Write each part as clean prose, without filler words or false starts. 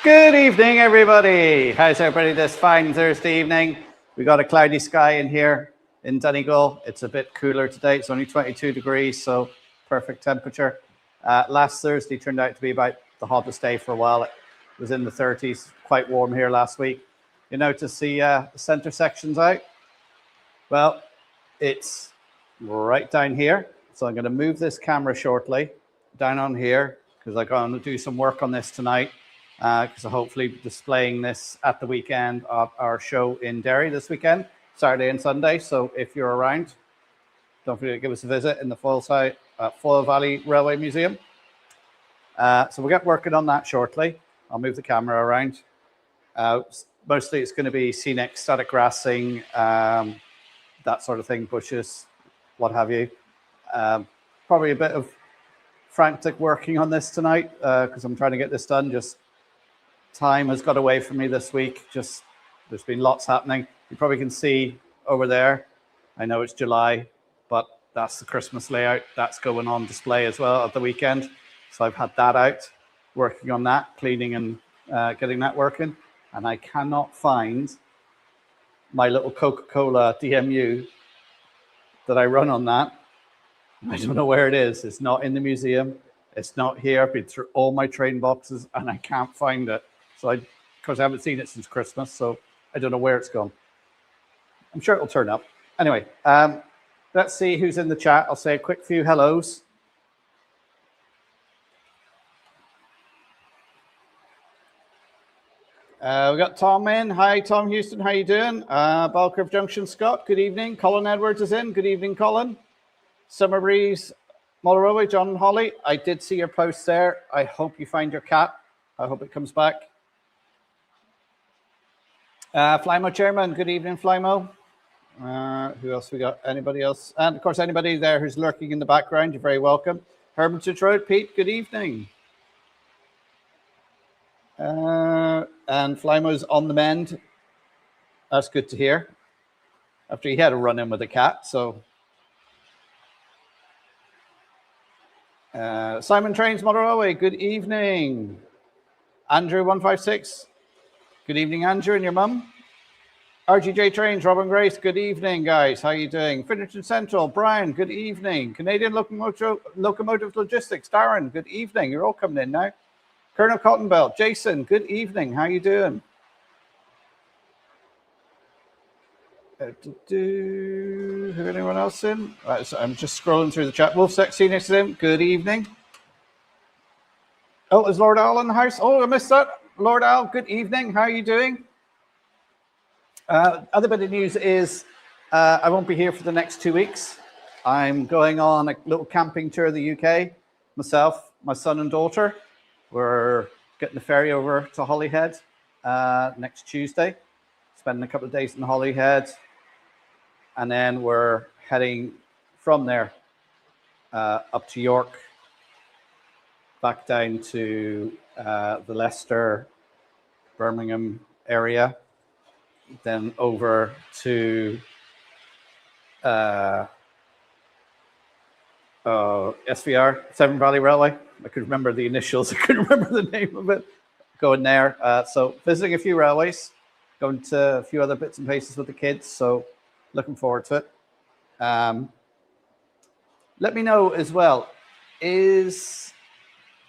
Good evening, everybody. How's everybody this fine Thursday evening? We got a cloudy sky in here in Donegal. It's a bit cooler today. It's only 22 degrees, so perfect temperature. Last Thursday turned out to be about the hottest day for a while. It was in the 30s, quite warm here last week. You notice the center section's out? Well, it's right down here. So I'm going to move this camera shortly down on here because I'm going to do some work on this tonight. Because hopefully displaying this at the weekend of our show in Derry this weekend, Saturday and Sunday. So if you're around, don't forget to give us a visit in the Foyle Valley Railway Museum. So we'll get working on that shortly. I'll move the camera around. Mostly it's going to be scenic, static grassing, that sort of thing, bushes, what have you. Probably a bit of frantic working on this tonight because I'm trying to get this done. Just time has got away from me this week. Just there's been lots happening. You probably can see over there. I know it's July, but that's the Christmas layout. That's going on display as well at the weekend. So I've had that out, working on that, cleaning and getting that working. And I cannot find my little Coca-Cola DMU that I run on that. I don't know where it is. It's not in the museum. It's not here. I've been through all my train boxes and I can't find it. So of course, I haven't seen it since Christmas, so I don't know where it's gone. I'm sure it'll turn up. Anyway, let's see who's in the chat. I'll say a quick few hellos. We got Tom in. Hi, Tom Houston. How you doing? Balcurve Junction-Scott. Good evening. Colin Edwards is in. Good evening, Colin. Summer Breeze, Mulleroy, John and Holly. I did see your post there. I hope you find your cat. I hope it comes back. Flymo Chairman, good evening, Flymo. Who else we got? Anybody else? And of course, anybody there who's lurking in the background, you're very welcome. Hermitage Road, Pete, good evening. And Flymo's on the mend. That's good to hear. After he had a run in with a cat, so. Simon Trains, Mulleroy, good evening. Andrew 156. Good evening, Andrew and your mum. RGJ Trains, Robin Grace, good evening, guys. How are you doing? Finnerton Central, Brian, good evening. Canadian Locomotive Logistics, Darren, good evening. You're all coming in now. Colonel Cottonbelt, Jason, good evening. How are you doing? Anyone else in? Right, so I'm just scrolling through the chat. Wolf Sexiness in, good evening. Oh, is Lord Al in the house? Oh, I missed that. Lord Al, good evening. How are you doing? Other bit of news is I won't be here for the next 2 weeks. I'm going on a little camping tour of the UK. Myself, my son and daughter. We're getting the ferry over to Holyhead next Tuesday. Spending a couple of days in Holyhead. And then we're heading from there up to York, back down to the Leicester, Birmingham area, then over to SVR, Severn Valley Railway. I could remember the initials. I couldn't remember the name of it. Going there. So visiting a few railways, going to a few other bits and pieces with the kids. So looking forward to it. Let me know as well, is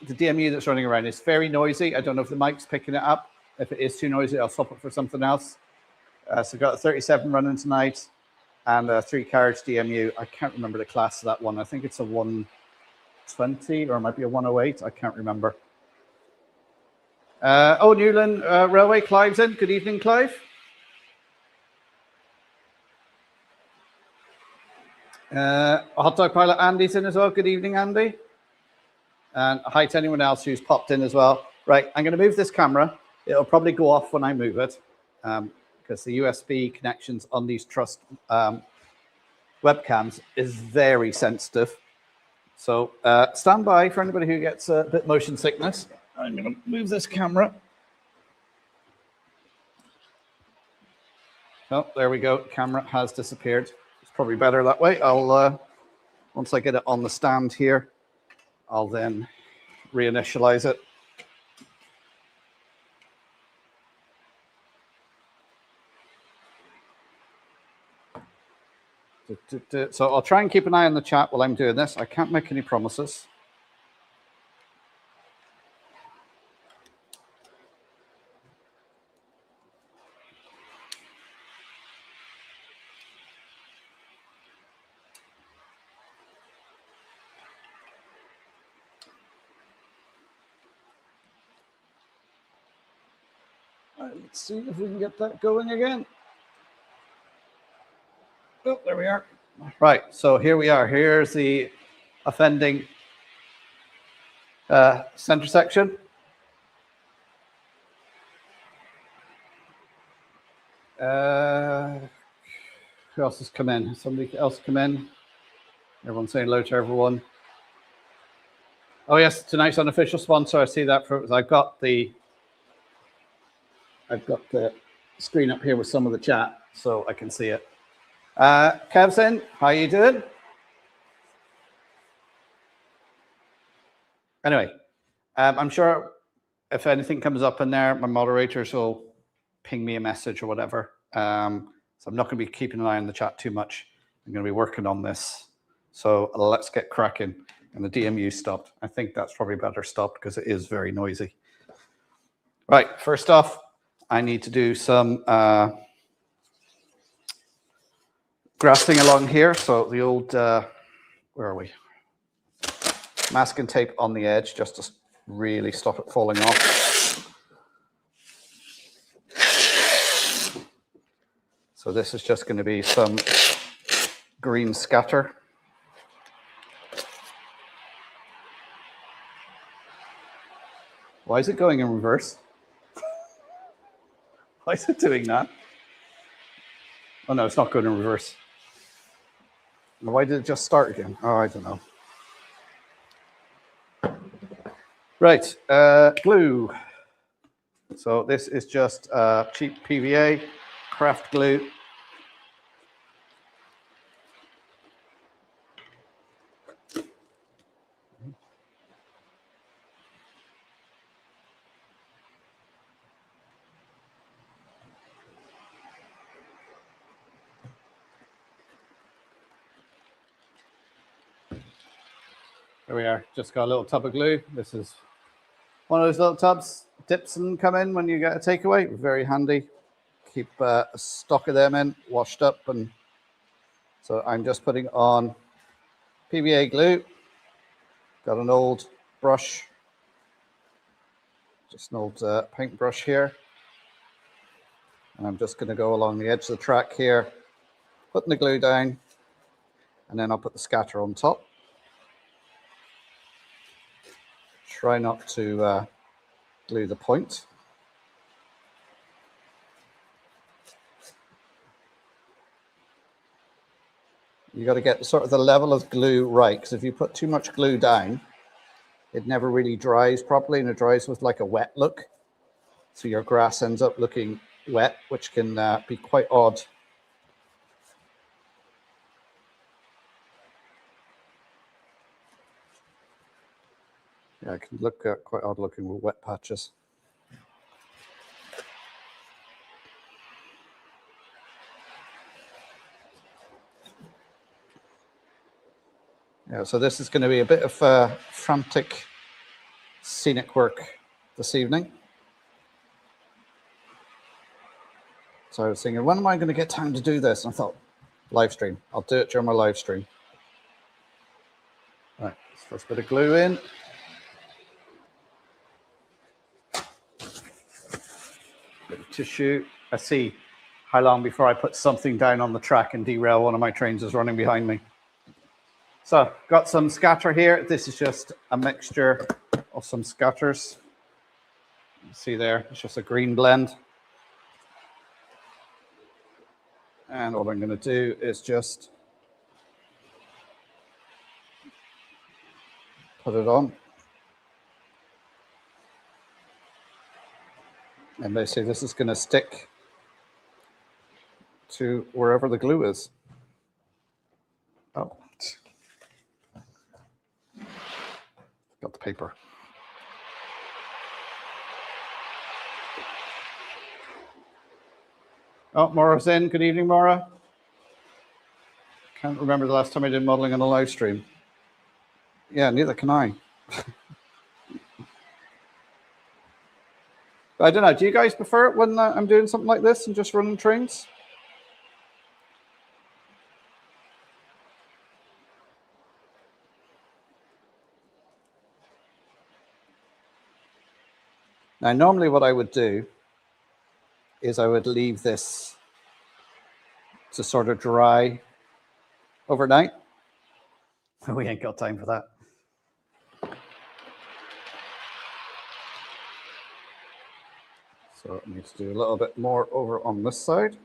the DMU that's running around is very noisy. I don't know if the mic's picking it up. If it is too noisy, I'll swap it for something else. So we've got a 37 running tonight and a 3-carriage DMU. I can't remember the class of that one. I think it's a 120 or it might be a 108. I can't remember. Newland Railway, Clive's in. Good evening, Clive. Hot Dog Pilot Andy's in as well. Good evening, Andy. And hi to anyone else who's popped in as well. Right, I'm going to move this camera. It'll probably go off when I move it because the USB connections on these Trust webcams is very sensitive. So stand by for anybody who gets a bit motion sickness. I'm going to move this camera. Oh, there we go. Camera has disappeared. It's probably better that way. I'll once I get it on the stand here, I'll then reinitialize it. So I'll try and keep an eye on the chat while I'm doing this. I can't make any promises. Let's see if we can get that going again. Oh, there we are. Right, so here we are. Here's the offending center section. Who else has come in? Somebody else come in? Everyone's saying hello to everyone. Oh yes, tonight's unofficial sponsor. I see that. I've got the screen up here with some of the chat, so I can see it. Kev's in. How you doing? Anyway, I'm sure if anything comes up in there, my moderators will ping me a message or whatever. So I'm not going to be keeping an eye on the chat too much. I'm going to be working on this. So let's get cracking. And the DMU stopped. I think that's probably better stopped because it is very noisy. Right, first off, I need to do some grasping along here. So the old, where are we? Masking tape on the edge just to really stop it falling off. So this is just going to be some green scatter. Why is it going in reverse? Why is it doing that? Oh no, it's not going in reverse. Why did it just start again? Oh, I don't know. Right, glue. So this is just cheap PVA, craft glue. There we are, just got a little tub of glue. This is one of those little tubs, dips and come in when you get a takeaway. Very handy. Keep a stock of them in, washed up. And so I'm just putting on PVA glue. Got an old brush, just an old paintbrush here. And I'm just going to go along the edge of the track here, putting the glue down, and then I'll put the scatter on top. Try not to glue the point. You got to get sort of the level of glue right, because if you put too much glue down, it never really dries properly, and it dries with like a wet look. So your grass ends up looking wet, which can be quite odd. Yeah, it can look quite odd looking with wet patches. Yeah, so this is going to be a bit of frantic scenic work this evening. So I was thinking, when am I going to get time to do this? And I thought, live stream. I'll do it during my live stream. Right, first bit of glue in. Bit of tissue. I see how long before I put something down on the track and derail one of my trains is running behind me. So got some scatter here. This is just a mixture of some scatters. You see there, it's just a green blend. And all I'm going to do is just put it on. And basically this is going to stick to wherever the glue is. Oh, got the paper. Oh, Maura's in. Good evening, Maura. Can't remember the last time I did modeling on a live stream. Yeah, neither can I. But I don't know. Do you guys prefer it when I'm doing something like this and just running trains? Now, normally what I would do is I would leave this to sort of dry overnight. We ain't got time for that. So I need to do a little bit more over on this side.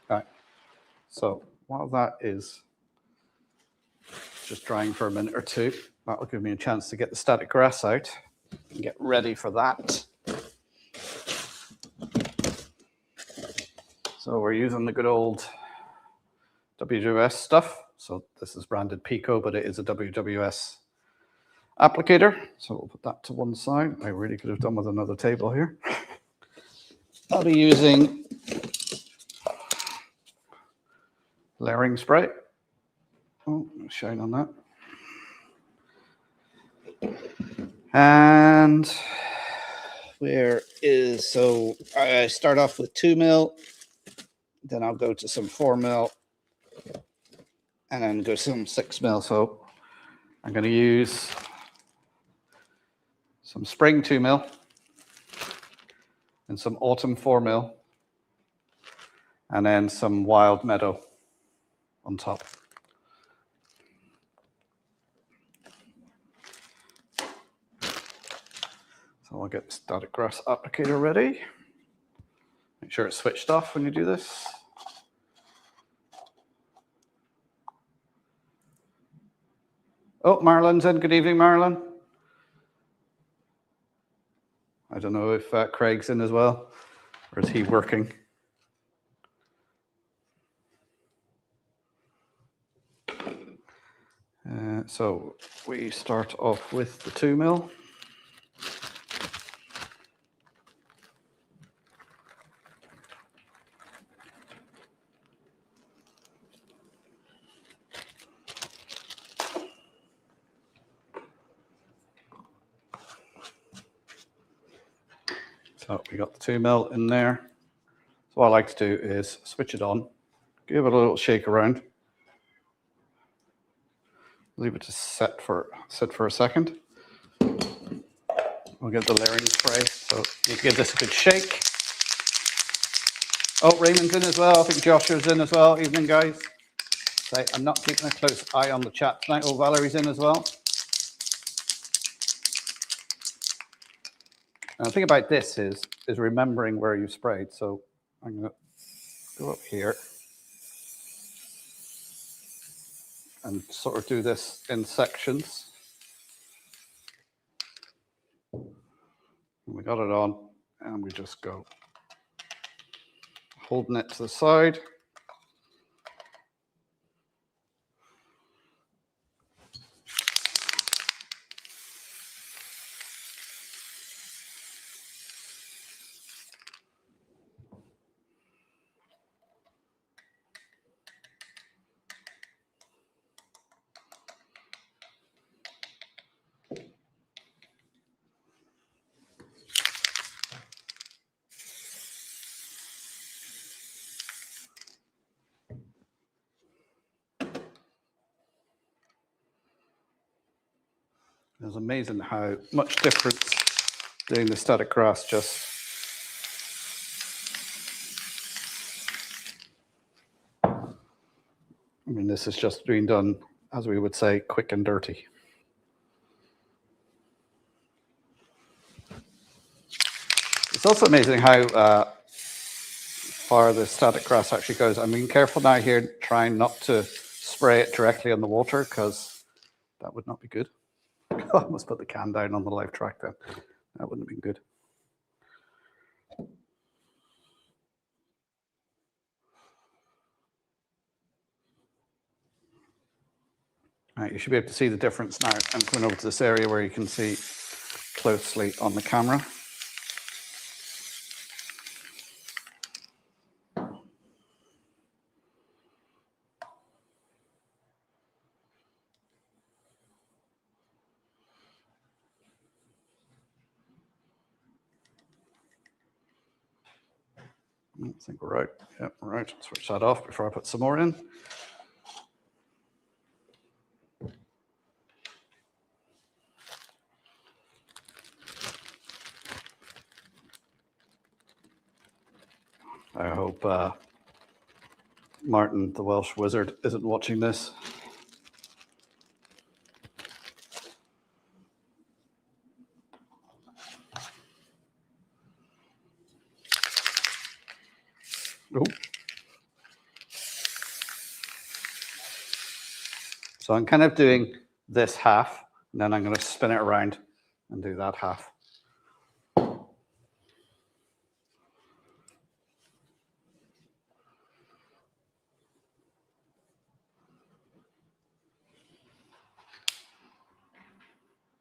All right. So while that is just drying for a minute or two, that will give me a chance to get the static grass out and get ready for that. So we're using the good old WWS stuff. So this is branded Pico, but it is a WWS applicator. So we'll put that to one side. I really could have done with another table here. I'll be using layering spray. Oh, shine on that. And where is, so I start off with 2 mil, then I'll go to some 4 mil, and then go some 6 mil. So I'm going to use some spring 2 mil and some autumn 4 mil, and then some wild meadow on top. So I'll get the static grass applicator ready. Make sure it's switched off when you do this. Oh, Marlon's in. Good evening, Marlon. I don't know if Craig's in as well, or is he working? So we start off with the 2 mil. So we got the 2 mil in there. So what I like to do is switch it on, give it a little shake around, leave it to set for a second. We'll get the layering spray. So you give this a good shake. Oh, Raymond's in as well. I think Joshua's in as well. Evening, guys. So I'm not keeping a close eye on the chat tonight. Oh, Valerie's in as well. And the thing about this is remembering where you sprayed. So I'm going to go up here and sort of do this in sections. We got it on, and we just go holding it to the side. It's amazing how much difference doing the static grass just. I mean, this is just being done, as we would say, quick and dirty. It's also amazing how far the static grass actually goes. I'm being careful now here, trying not to spray it directly on the water because that would not be good. I almost put the can down on the live track then. That wouldn't have been good. All right, you should be able to see the difference now. I'm coming over to this area where you can see closely on the camera. I think we're right. Yep, we're right. Switch that off before I put some more in. I hope Martin, the Welsh wizard, isn't watching this. Oh. So I'm kind of doing this half, and then I'm going to spin it around and do that half.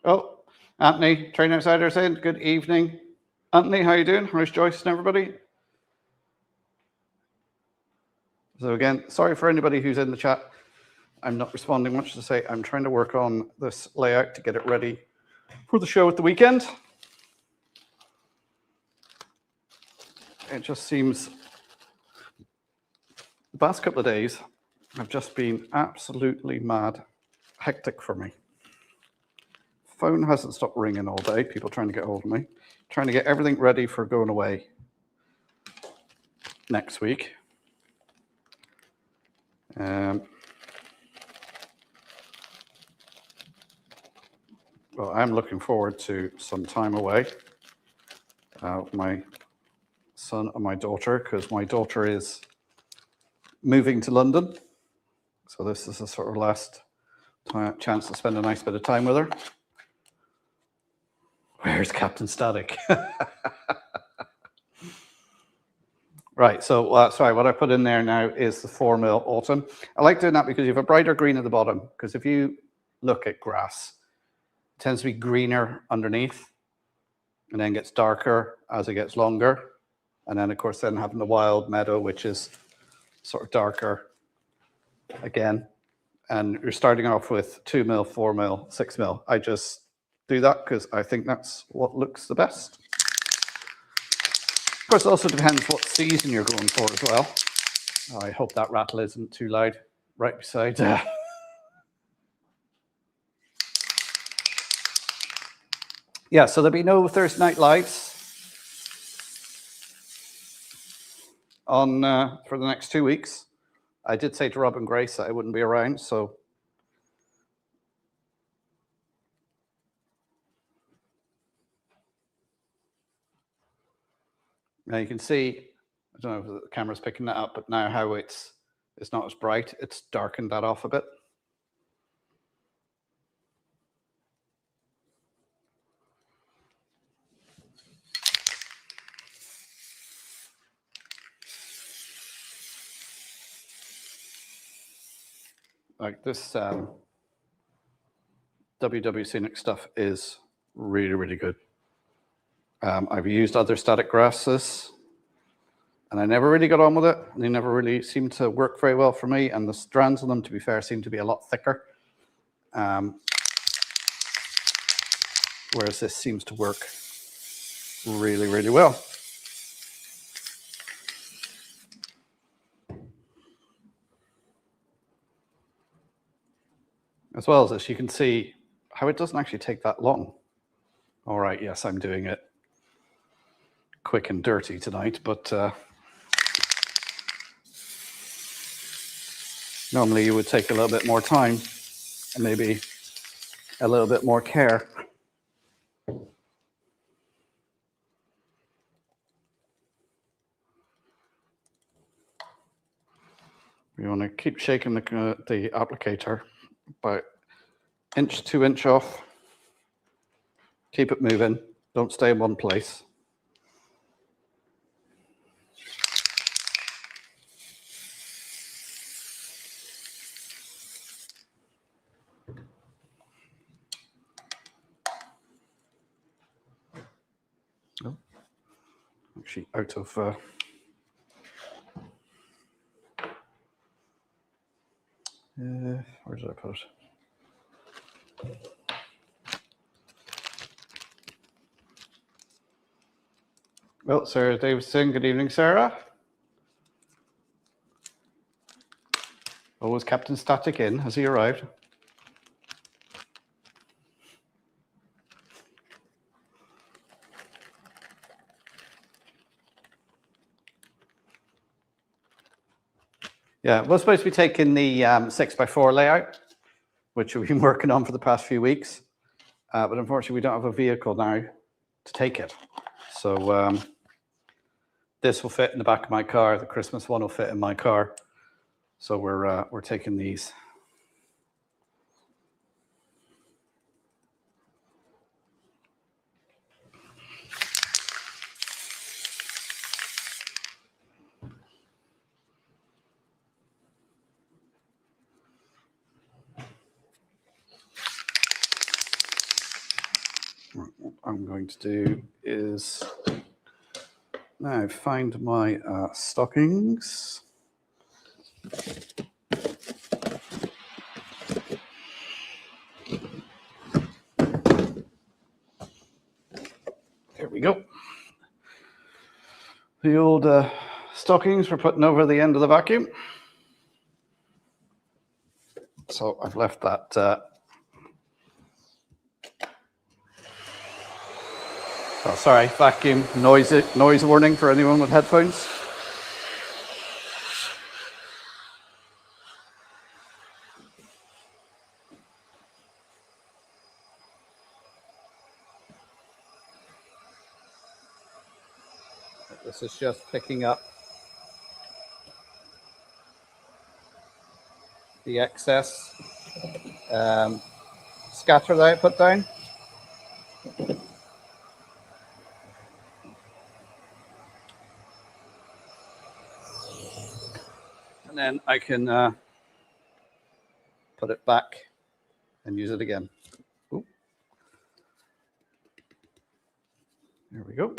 Oh, Anthony, Train Outsider saying good evening. Anthony, how you doing? How's Joyce and everybody? So again, sorry for anybody who's in the chat. I'm not responding much to say. I'm trying to work on this layout to get it ready for the show at the weekend. It just seems the past couple of days have just been absolutely mad, hectic for me. Phone hasn't stopped ringing all day, people trying to get hold of me, trying to get everything ready for going away next week. Well, I'm looking forward to some time away with my son and my daughter, because my daughter is moving to London. So this is a sort of last chance to spend a nice bit of time with her. Where's Captain Static? Right, so sorry, what I put in there now is the 4mm autumn. I like doing that because you have a brighter green at the bottom, because if you look at grass, it tends to be greener underneath and then gets darker as it gets longer. And then, of course, then having the wild meadow, which is sort of darker again. And you're starting off with 2mm, 4mm, 6mm. I just do that because I think that's what looks the best. Of course, it also depends what season you're going for as well. I hope that rattle isn't too loud right beside. Yeah, so there'll be no Thursday night lives on for the next 2 weeks. I did say to Rob and Grace that I wouldn't be around, so now you can see, I don't know if the camera's picking that up, but now how it's not as bright, it's darkened that off a bit. Like this WW Scenic stuff is really, really good. I've used other static grasses and I never really got on with it. They never really seemed to work very well for me, and the strands of them, to be fair, seem to be a lot thicker. Whereas this seems to work really, really well. As well as this, you can see how it doesn't actually take that long. All right, yes, I'm doing it quick and dirty tonight, but normally you would take a little bit more time and maybe a little bit more care. We want to keep shaking the applicator about inch, 2 inch off. Keep it moving. Don't stay in one place. Oh, actually out of where did I put it? Well, Sarah Davidson, good evening, Sarah. Oh, is Captain Static in? Has he arrived? Yeah, we're supposed to be taking the 6x4 layout, which we've been working on for the past few weeks. But unfortunately, we don't have a vehicle now to take it. So this will fit in the back of my car. The Christmas one will fit in my car. So we're taking these. What I'm going to do is now find my stockings. There we go. The old stockings we're putting over the end of the vacuum. So I've left that. Oh, sorry, vacuum noise warning for anyone with headphones. This is just picking up the excess scatter that I put down. And then I can put it back and use it again. Ooh. There we go.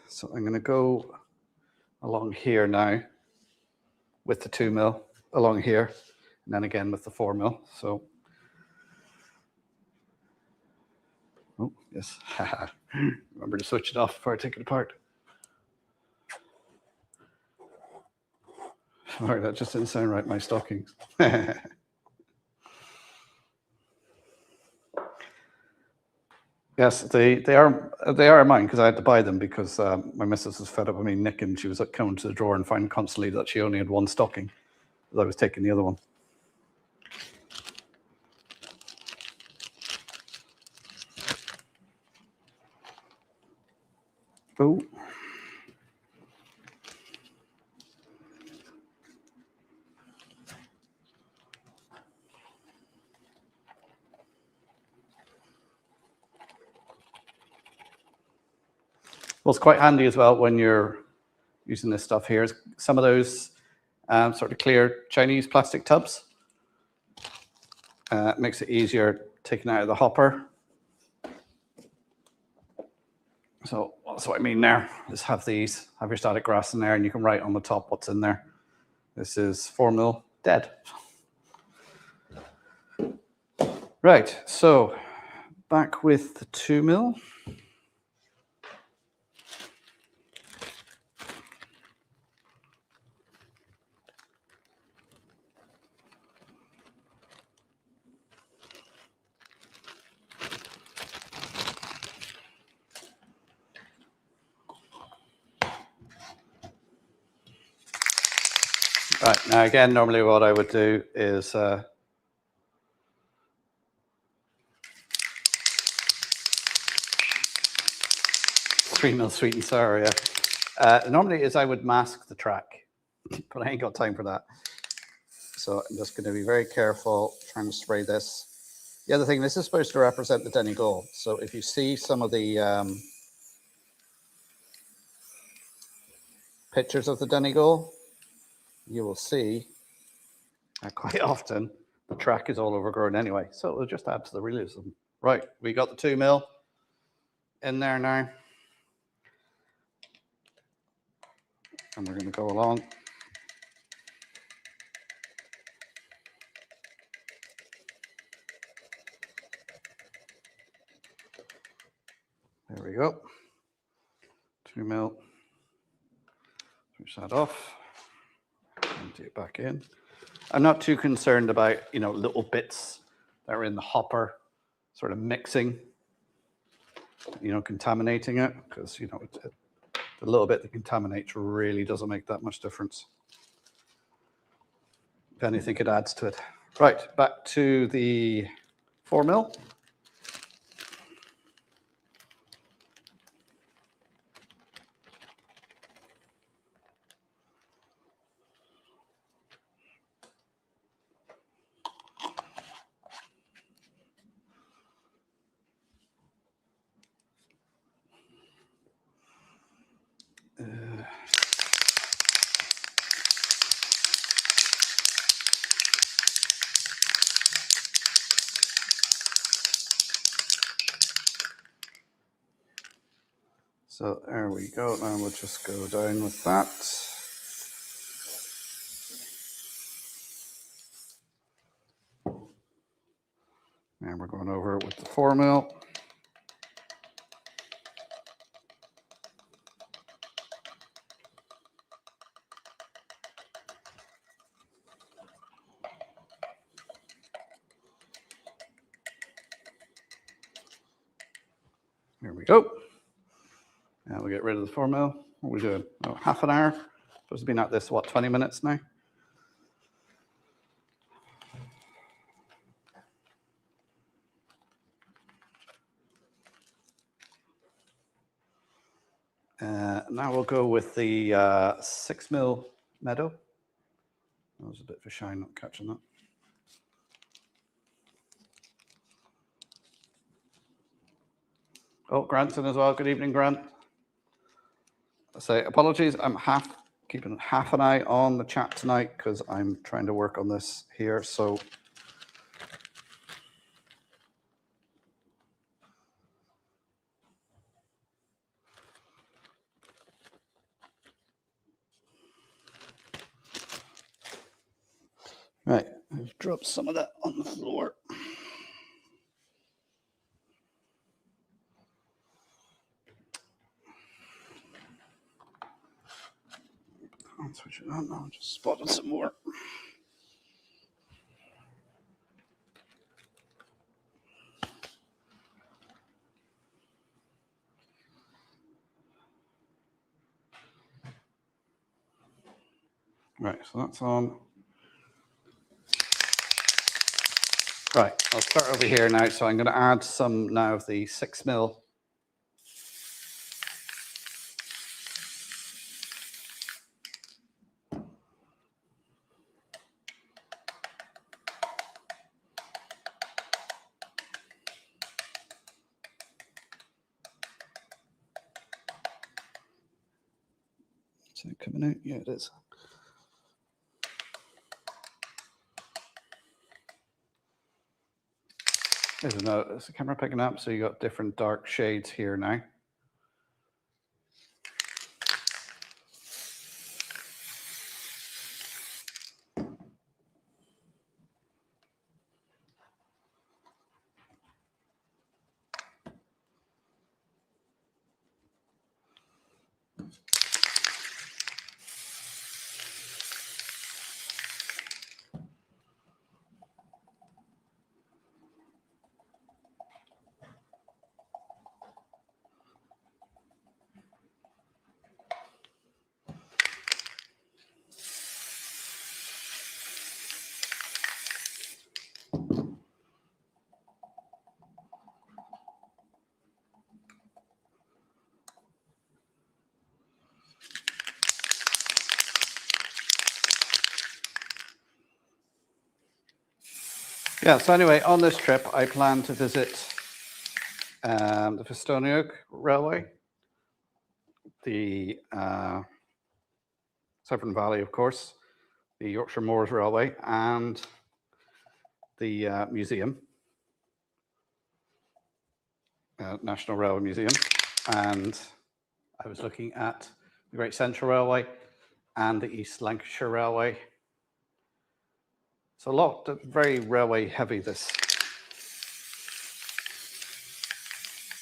So I'm going to go along here now with the 2 mil along here, and then again with the 4 mil. So, oh yes, remember to switch it off before I take it apart. Sorry, that just didn't sound right. My stockings. Yes, they are mine because I had to buy them because my missus was fed up with me nicking. She was coming to the drawer and finding constantly that she only had one stocking, as I was taking the other one. Oh. Well, it's quite handy as well when you're using this stuff here. Some of those sort of clear Chinese plastic tubs. Makes it easier taking out of the hopper. So that's what I mean there. Just have your static grass in there, and you can write on the top what's in there. This is 4 mil dead. Right, so back with the 2 mil. Right, now again, normally what I would do is 3 mil sweet and sour, yeah. Normally is I would mask the track, but I ain't got time for that. So I'm just going to be very careful trying to spray this. The other thing, this is supposed to represent the Donegal. So if you see some of the pictures of the Donegal, you will see quite often the track is all overgrown anyway. So it'll just add to the realism. Right, we got the 2 mil in there now. And we're going to go along. There we go. 2 mil. Push that off. Empty it back in. I'm not too concerned about, you know, little bits that are in the hopper sort of mixing, you know, contaminating it, because, you know, the little bit that contaminates really doesn't make that much difference. If anything, it adds to it. Right, back to the 4 mil. So there we go. Now we'll just go down with that. And we're going over it with the 4 mil. There we go. Now we'll get rid of the 4 mil. What are we doing? Oh, half an hour. Supposed to be at this, what, 20 minutes now? Now we'll go with the 6 mil meadow. That was a bit of a shine, not catching that. Oh, Grant's in as well. Good evening, Grant. I say apologies. I'm keeping half an eye on the chat tonight because I'm trying to work on this here. So right, I've dropped some of that on the floor. I'll switch it on now. Just spotted some more. Right, so that's on. Right, I'll start over here now. So I'm going to add some now of the 6 mil. Is it coming out? Yeah, it is. Is the camera picking up? So you got different dark shades here now. Yeah, so anyway, on this trip, I plan to visit the Donegal Railway, the Severn Valley, of course, the Yorkshire Moors Railway, and the museum, National Railway Museum. And I was looking at the Great Central Railway and the East Lancashire Railway. So a lot, very railway heavy this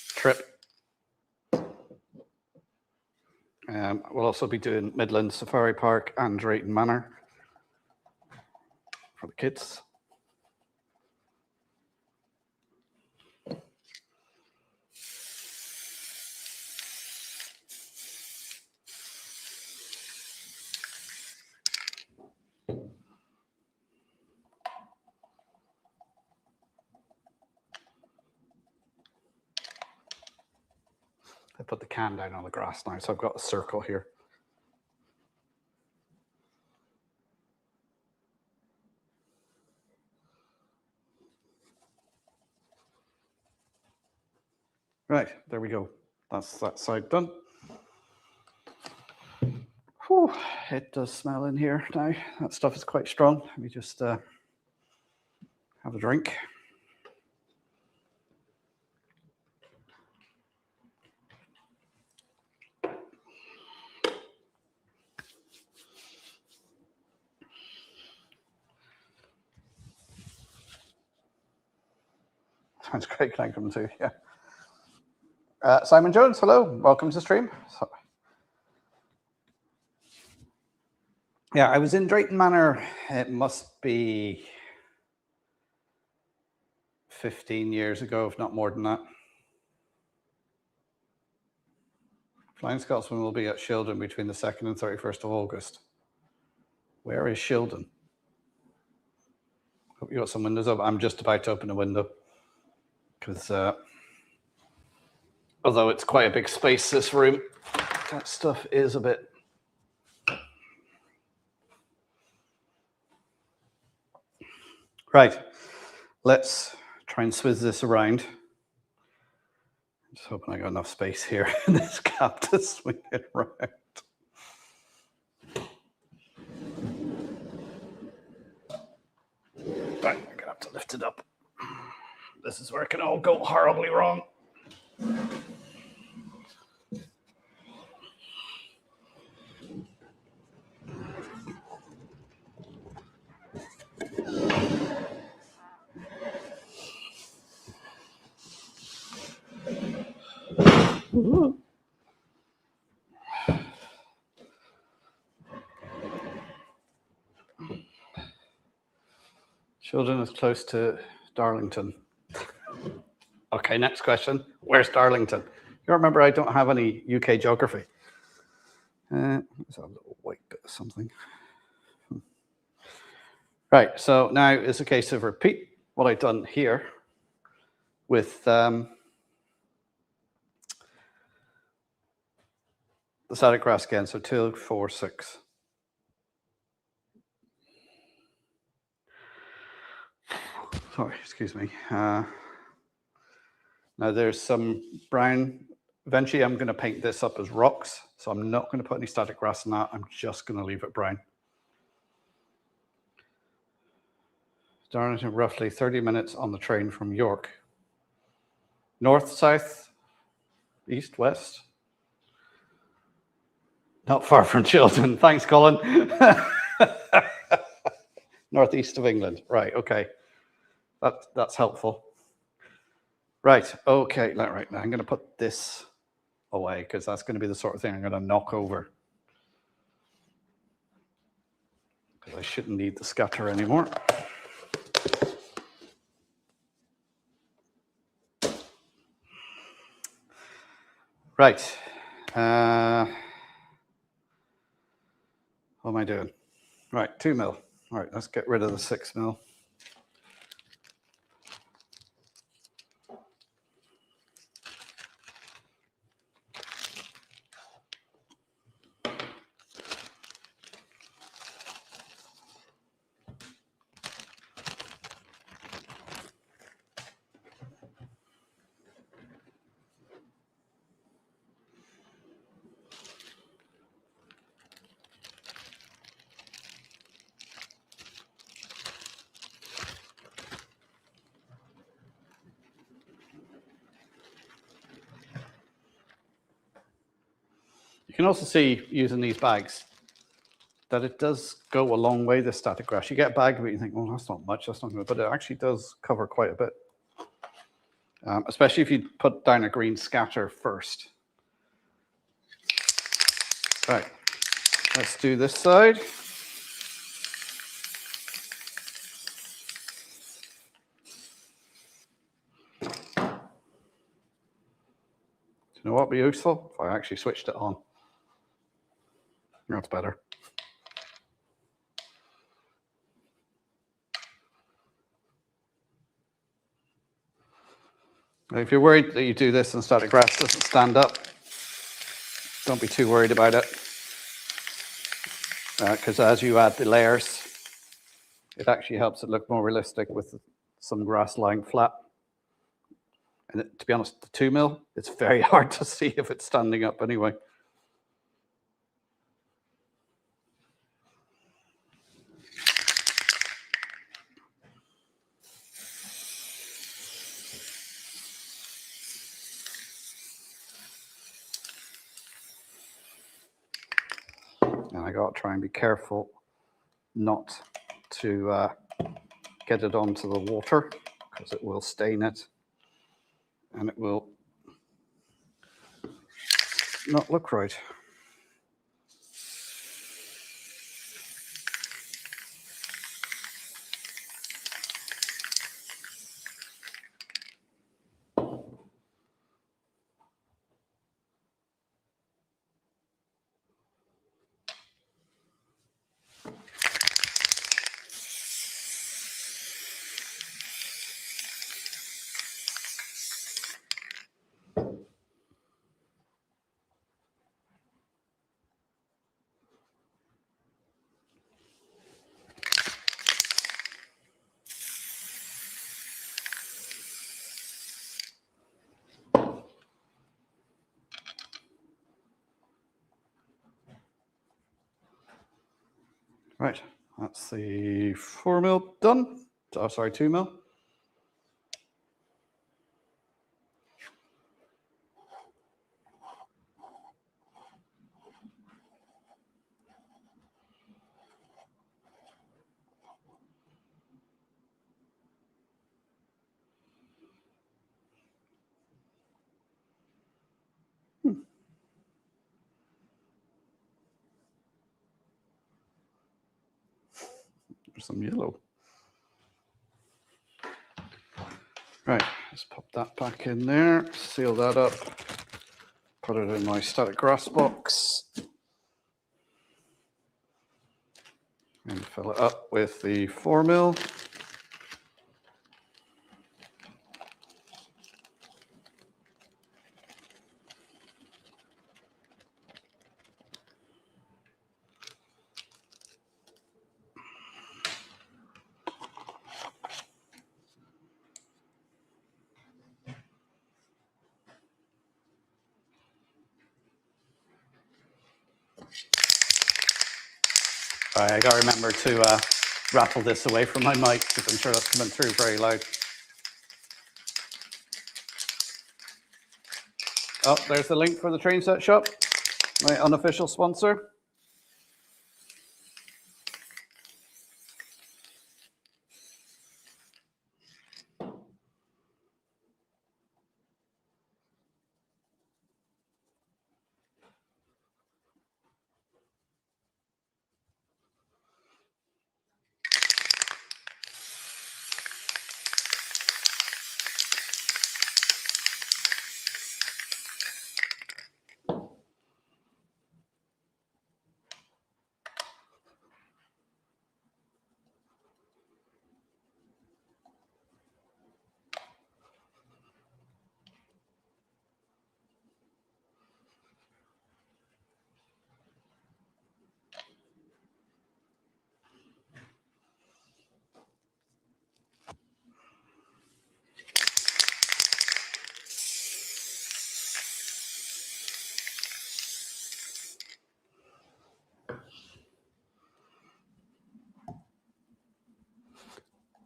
trip. We'll also be doing Midland Safari Park and Drayton Manor for the kids. I put the can down on the grass now, so I've got a circle here. Right, there we go. That's that side done. Whew, it does smell in here now. That stuff is quite strong. Let me just have a drink. Sounds great. Can I come too? Yeah. Simon Jones, hello. Welcome to the stream. Yeah, I was in Drayton Manor. It must be 15 years ago, if not more than that. Flying Scotsman will be at Shildon between the 2nd and 31st of August. Where is Shildon? Hope you got some windows up. I'm just about to open a window because although it's quite a big space, this room, that stuff is a bit. Right, let's try and swizz this around. I'm just hoping I got enough space here in this cap to swing it around. Right, I'm gonna have to lift it up. This is where it can all go horribly wrong. Shildon is close to Darlington. Okay, next question. Where's Darlington? You remember I don't have any UK geography. There's a little white bit of something. Right, so now it's a case of repeat what I've done here with the static grass again. So 2, 4, 6. Sorry, excuse me. Now there's some brown. Eventually I'm going to paint this up as rocks. So I'm not going to put any static grass in that. I'm just going to leave it brown. Darlington, roughly 30 minutes on the train from York. North, south, east, west. Not far from Chiltern. Thanks, Colin. Northeast of England. Right, okay. That's helpful. Right, okay. Right, now I'm going to put this away because that's going to be the sort of thing I'm going to knock over. Because I shouldn't need the scatter anymore. Right. What am I doing? Right, 2 mil. All right, let's get rid of the 6 mil. can also see using these bags that it does go a long way, this static grass. You get a bag of it, you think, well, that's not much, that's not good, but it actually does cover quite a bit. Especially if you put down a green scatter first. Right, let's do this side. Do you know what would be useful? If I actually switched it on. That's better. If you're worried that you do this and static grass doesn't stand up, don't be too worried about it. Because as you add the layers, it actually helps it look more realistic with some grass lying flat. And to be honest, the 2 mil, it's very hard to see if it's standing up anyway. And I got to try and be careful not to get it onto the water, because it will stain it and it will not look right. Right, that's the 4 mil done. Oh, sorry, 2 mil. There's some yellow. Right, let's pop that back in there, seal that up, put it in my static grass box, and fill it up with the 4 mil. I got to remember to rattle this away from my mic, because I'm sure that's coming through very loud. Oh, there's the link for the train set shop, my unofficial sponsor.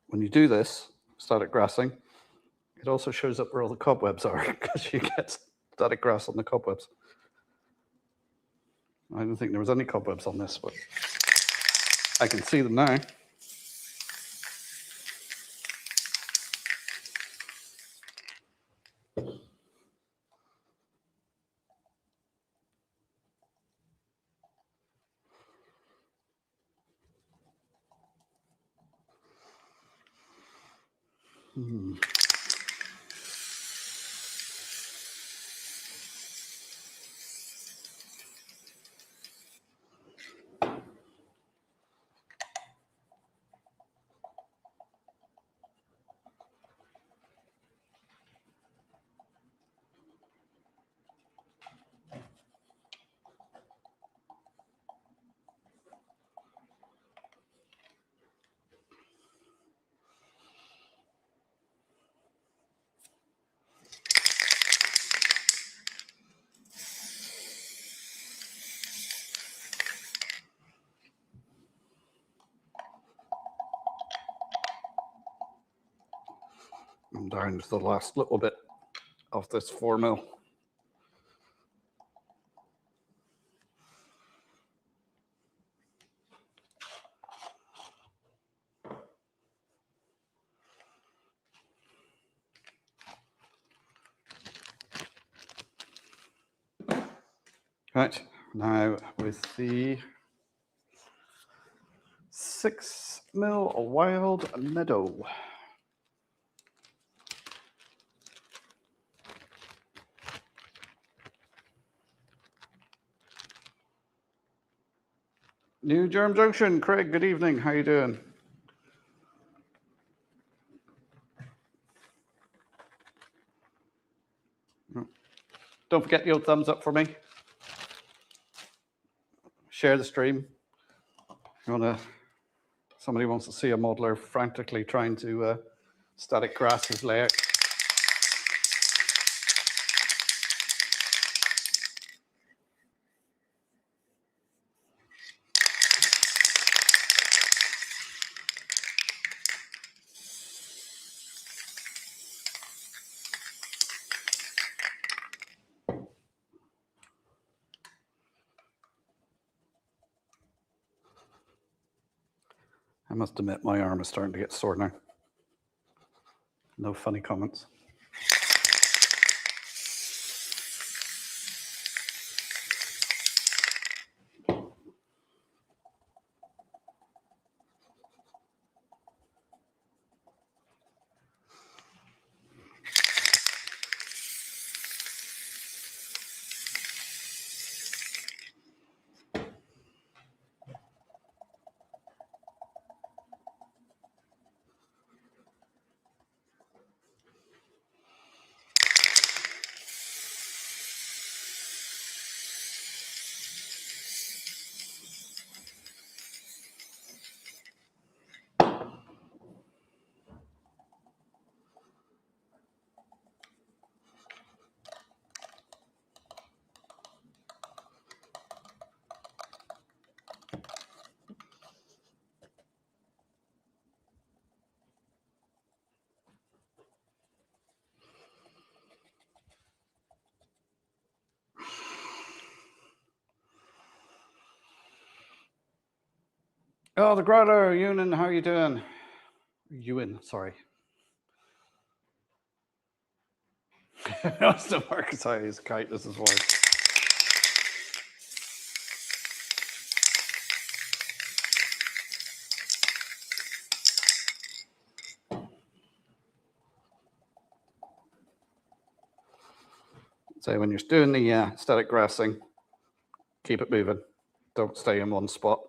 When you do this, static grassing, it also shows up where all the cobwebs are, because you get static grass on the cobwebs. I didn't think there was any cobwebs on this, but I can see them now. I'm down to the last little bit of this 4 mil. Right, now with the 6 mil wild meadow. New Germ Junction, Craig, good evening. How you doing? Don't forget the old thumbs up for me. Share the stream. Somebody wants to see a modeler frantically trying to static grass his layout. I must admit, my arm is starting to get sore now. No funny comments. Oh, the Growler, Ewan, how are you doing? Ewan, sorry. That's the Marcus Hayes kite, this is why. So when you're doing the static grassing, keep it moving. Don't stay in one spot.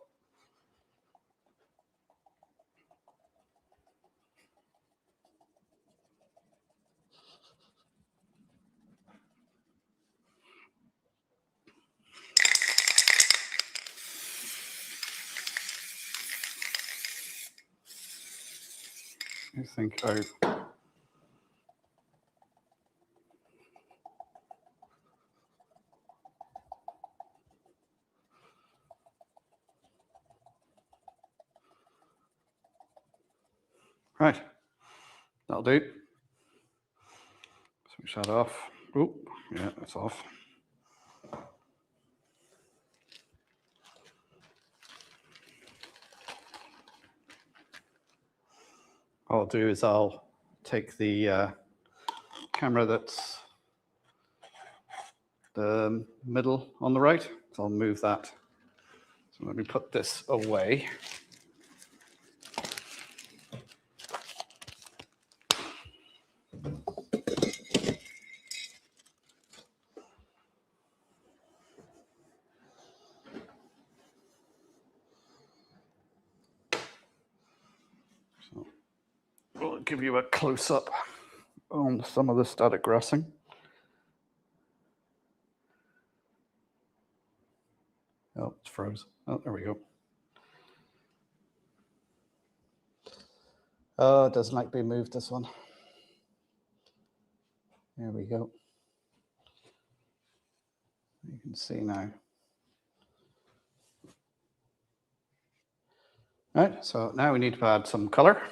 I think right, that'll do. Switch that off. Oh, yeah, that's off. What I'll do is I'll take the camera that's the middle on the right. So I'll move that. So let me put this away. So I'll give you a close-up on some of the static grassing. Oh, it's froze. Oh, there we go. Oh, it doesn't like being moved, this one. There we go. You can see now. All right, so now we need to add some color.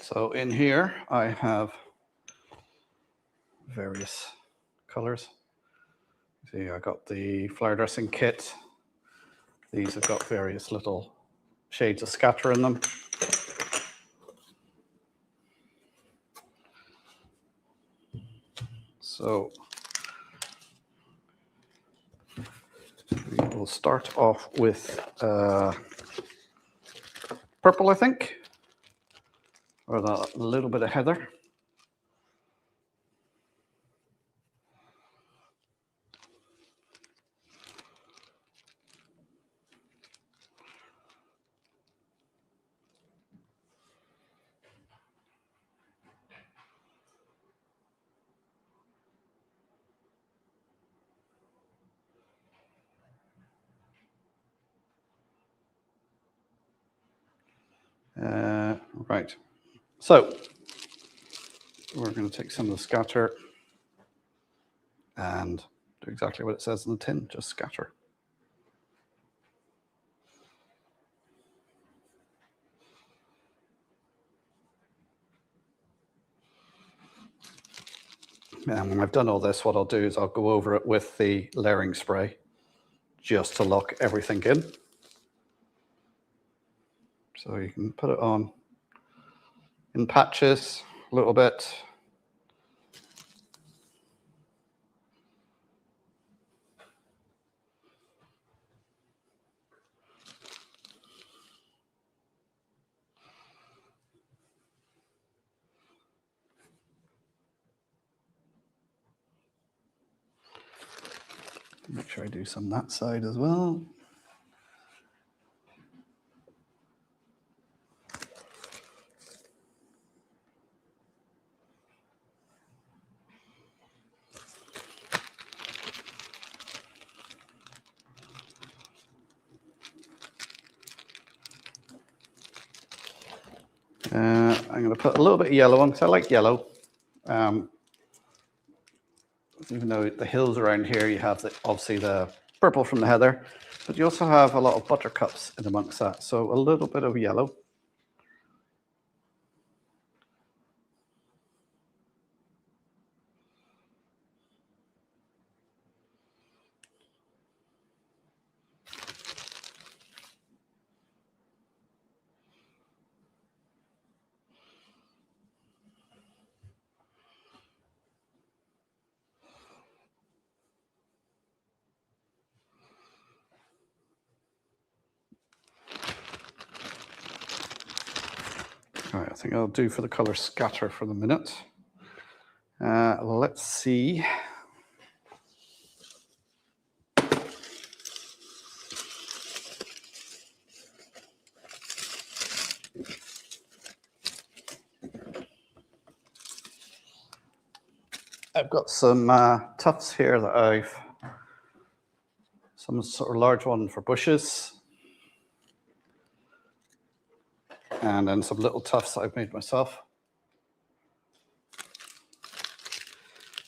So in here, I have various colors. See, I got the flower dressing kit. These have got various little shades of scatter in them. So we will start off with purple, I think, or a little bit of heather. Right. So we're going to take some of the scatter and do exactly what it says in the tin, just scatter. And when I've done all this, what I'll do is I'll go over it with the layering spray just to lock everything in. So you can put it on in patches a little bit. Make sure I do some that side as well. I'm going to put a little bit of yellow on because I like yellow. Even though the hills around here, you have obviously the purple from the heather, but you also have a lot of buttercups in amongst that. So a little bit of yellow. All right, I think I'll do for the color scatter for the minute. Let's see. I've got some tufts here that some sort of large one for bushes. And then some little tufts I've made myself.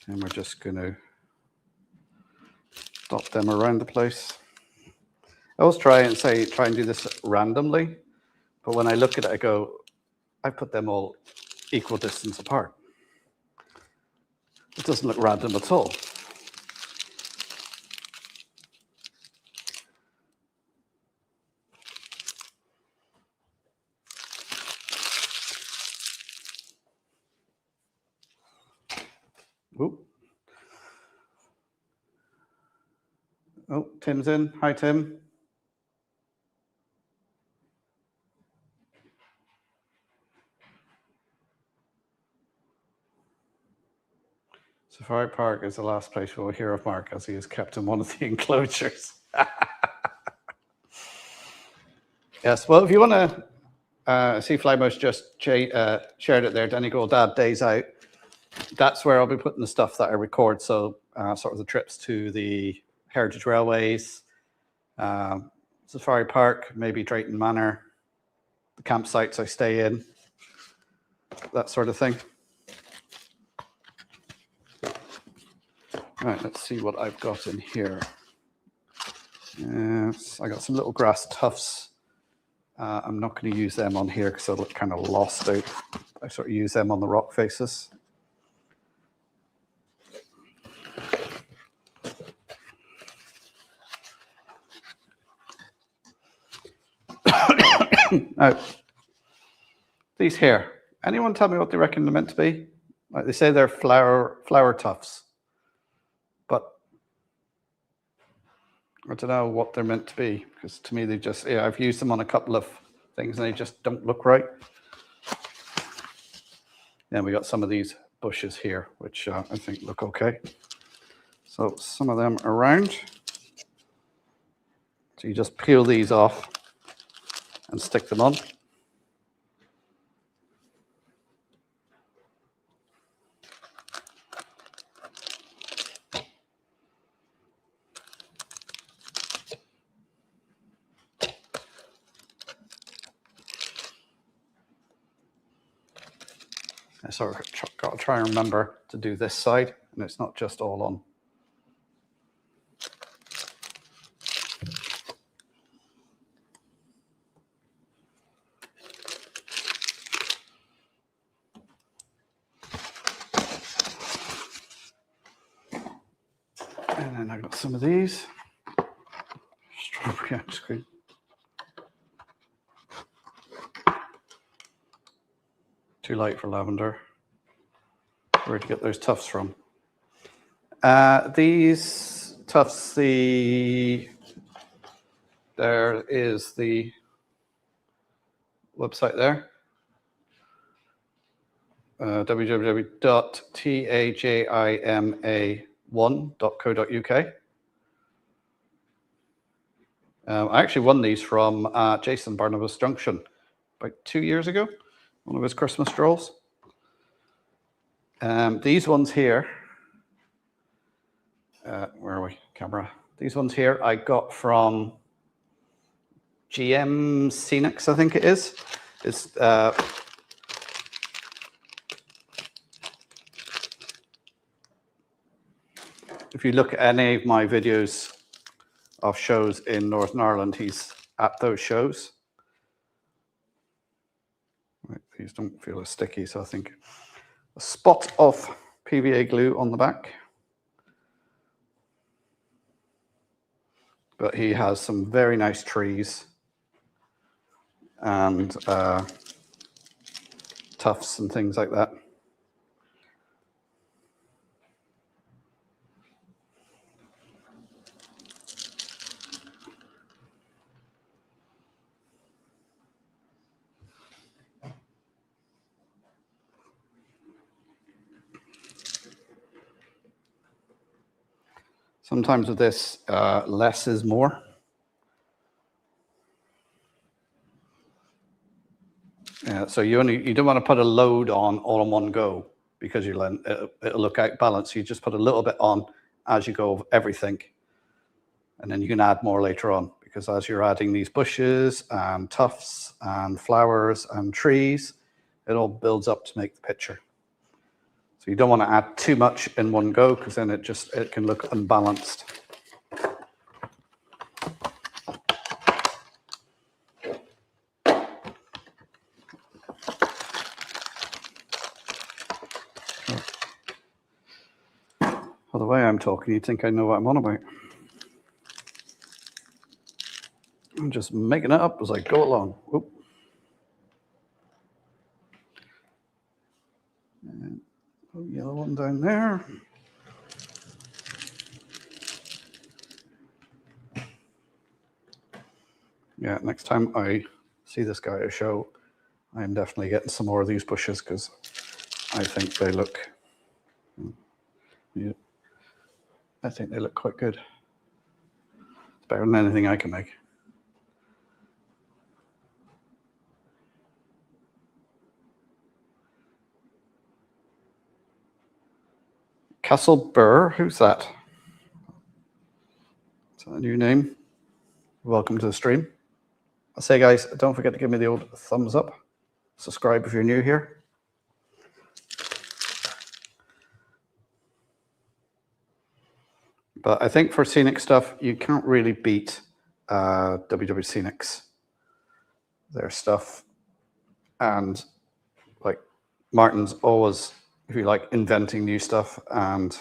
And we're just going to dot them around the place. I always try and do this randomly, but when I look at it, I go, I put them all equal distance apart. It doesn't look random at all. Ooh. Oh, Tim's in. Hi, Tim. Safari Park is the last place we'll hear of Mark, as he is kept in one of the enclosures. Yes, well, if you want to see Flymo's just shared it there, Donegal Dad Days Out. That's where I'll be putting the stuff that I record. So sort of the trips to the Heritage Railways, Safari Park, maybe Drayton Manor, the campsites I stay in, that sort of thing. Right, let's see what I've got in here. Yes, I got some little grass tufts. I'm not going to use them on here because they'll look kind of lost out. I sort of use them on the rock faces. Now, these here, anyone tell me what they reckon they're meant to be? Like they say they're flower tufts, but I don't know what they're meant to be, because to me they just, I've used them on a couple of things and they just don't look right. Then we got some of these bushes here, which I think look okay. So some of them around. So you just peel these off and stick them on. I sort of got to try and remember to do this side, and it's not just all on. And then I got some of these. Strawberry ice cream. Too light for lavender. Where'd you get those tufts from? These tufts, there is the website there. www.tajima1.co.uk. I actually won these from Jason Barnabas Junction about 2 years ago, one of his Christmas strolls. These ones here, where are we? Camera. These ones here I got from GM Scenics, I think it is. It's if you look at any of my videos of shows in Northern Ireland, he's at those shows. Right, these don't feel as sticky, so I think a spot of PVA glue on the back. But he has some very nice trees and tufts and things like that. Sometimes with this, less is more. So you don't want to put a load on all in one go, because it'll look out balanced. You just put a little bit on as you go of everything, and then you can add more later on, because as you're adding these bushes and tufts and flowers and trees, it all builds up to make the picture. So you don't want to add too much in one go, because then it can look unbalanced. Well, the way I'm talking, you'd think I know what I'm on about. I'm just making it up as I go along. Oop. And yellow one down there. Yeah, next time I see this guy at a show, I'm definitely getting some more of these bushes, because I think they look, I think they look quite good. It's better than anything I can make. Castle Burr, who's that? Is that a new name? Welcome to the stream. I'll say, guys, don't forget to give me the old thumbs up. Subscribe if you're new here. But I think for scenic stuff, you can't really beat WW Scenics, their stuff. And like Martin's always, if you like, inventing new stuff and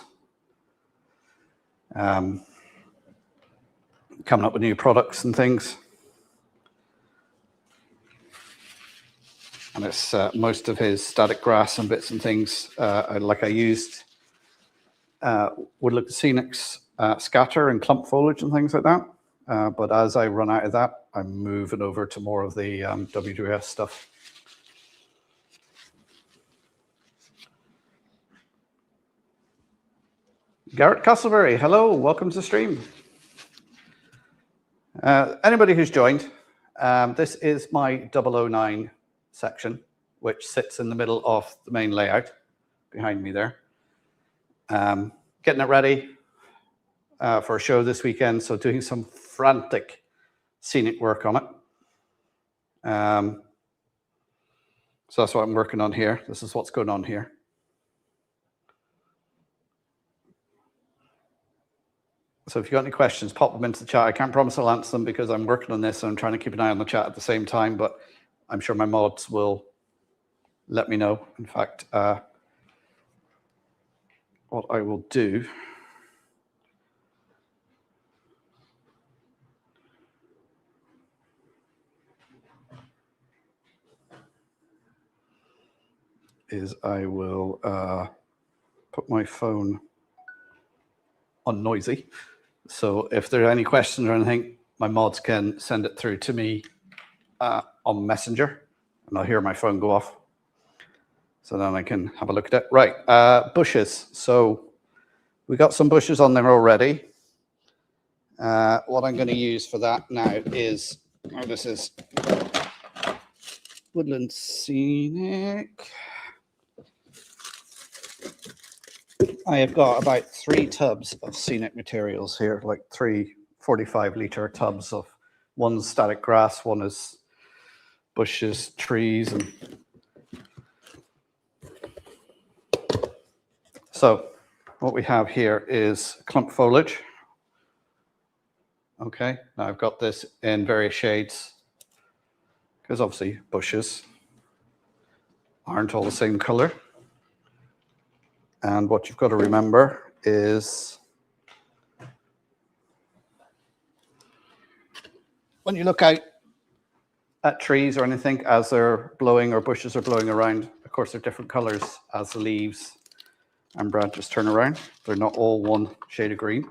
coming up with new products and things. And it's most of his static grass and bits and things, like I used Woodlook Scenics scatter and clump foliage and things like that. But as I run out of that, I'm moving over to more of the WWS stuff. Garrett Castleberry, hello, welcome to the stream. Anybody who's joined, this is my 009 section, which sits in the middle of the main layout behind me there. Getting it ready for a show this weekend, so doing some frantic scenic work on it. So that's what I'm working on here. This is what's going on here. So if you've got any questions, pop them into the chat. I can't promise I'll answer them because I'm working on this and I'm trying to keep an eye on the chat at the same time, but I'm sure my mods will let me know. In fact, what I will do is I will put my phone on noisy. So if there are any questions or anything, my mods can send it through to me on Messenger, and I'll hear my phone go off. So then I can have a look at it. Right, bushes. So we got some bushes on there already. What I'm going to use for that now is, this is Woodland Scenic. I have got about 3 tubs of scenic materials here, like 3 45-litre tubs of, one's static grass, one is bushes, trees, and so what we have here is clump foliage. Okay, now I've got this in various shades because obviously bushes aren't all the same color. And what you've got to remember is when you look out at trees or anything as they're blowing or bushes are blowing around, of course they're different colors as the leaves and branches turn around. They're not all one shade of green.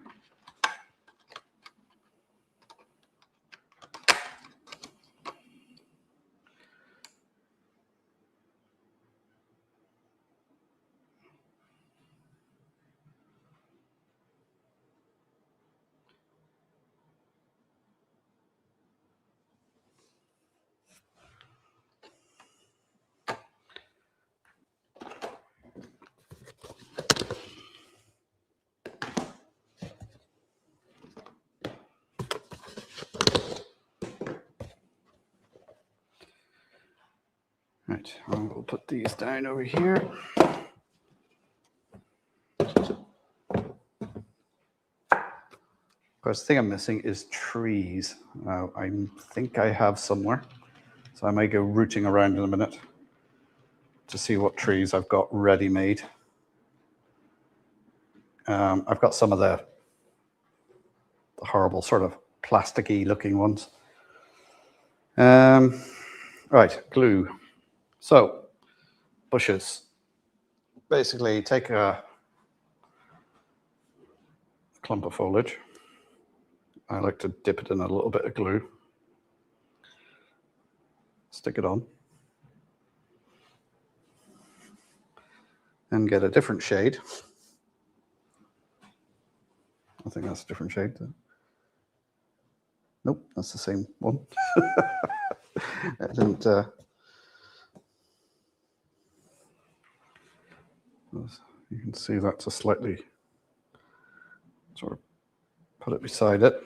Right, we'll put these down over here. Of course, the thing I'm missing is trees. I think I have somewhere, so I may go rooting around in a minute to see what trees I've got ready-made. I've got some of the horrible sort of plasticky looking ones. Right, glue. So, bushes. Basically, take a clump of foliage. I like to dip it in a little bit of glue. Stick it on. And get a different shade. I think that's a different shade. Nope, that's the same one. I didn't. You can see that's a slightly sort of put it beside it.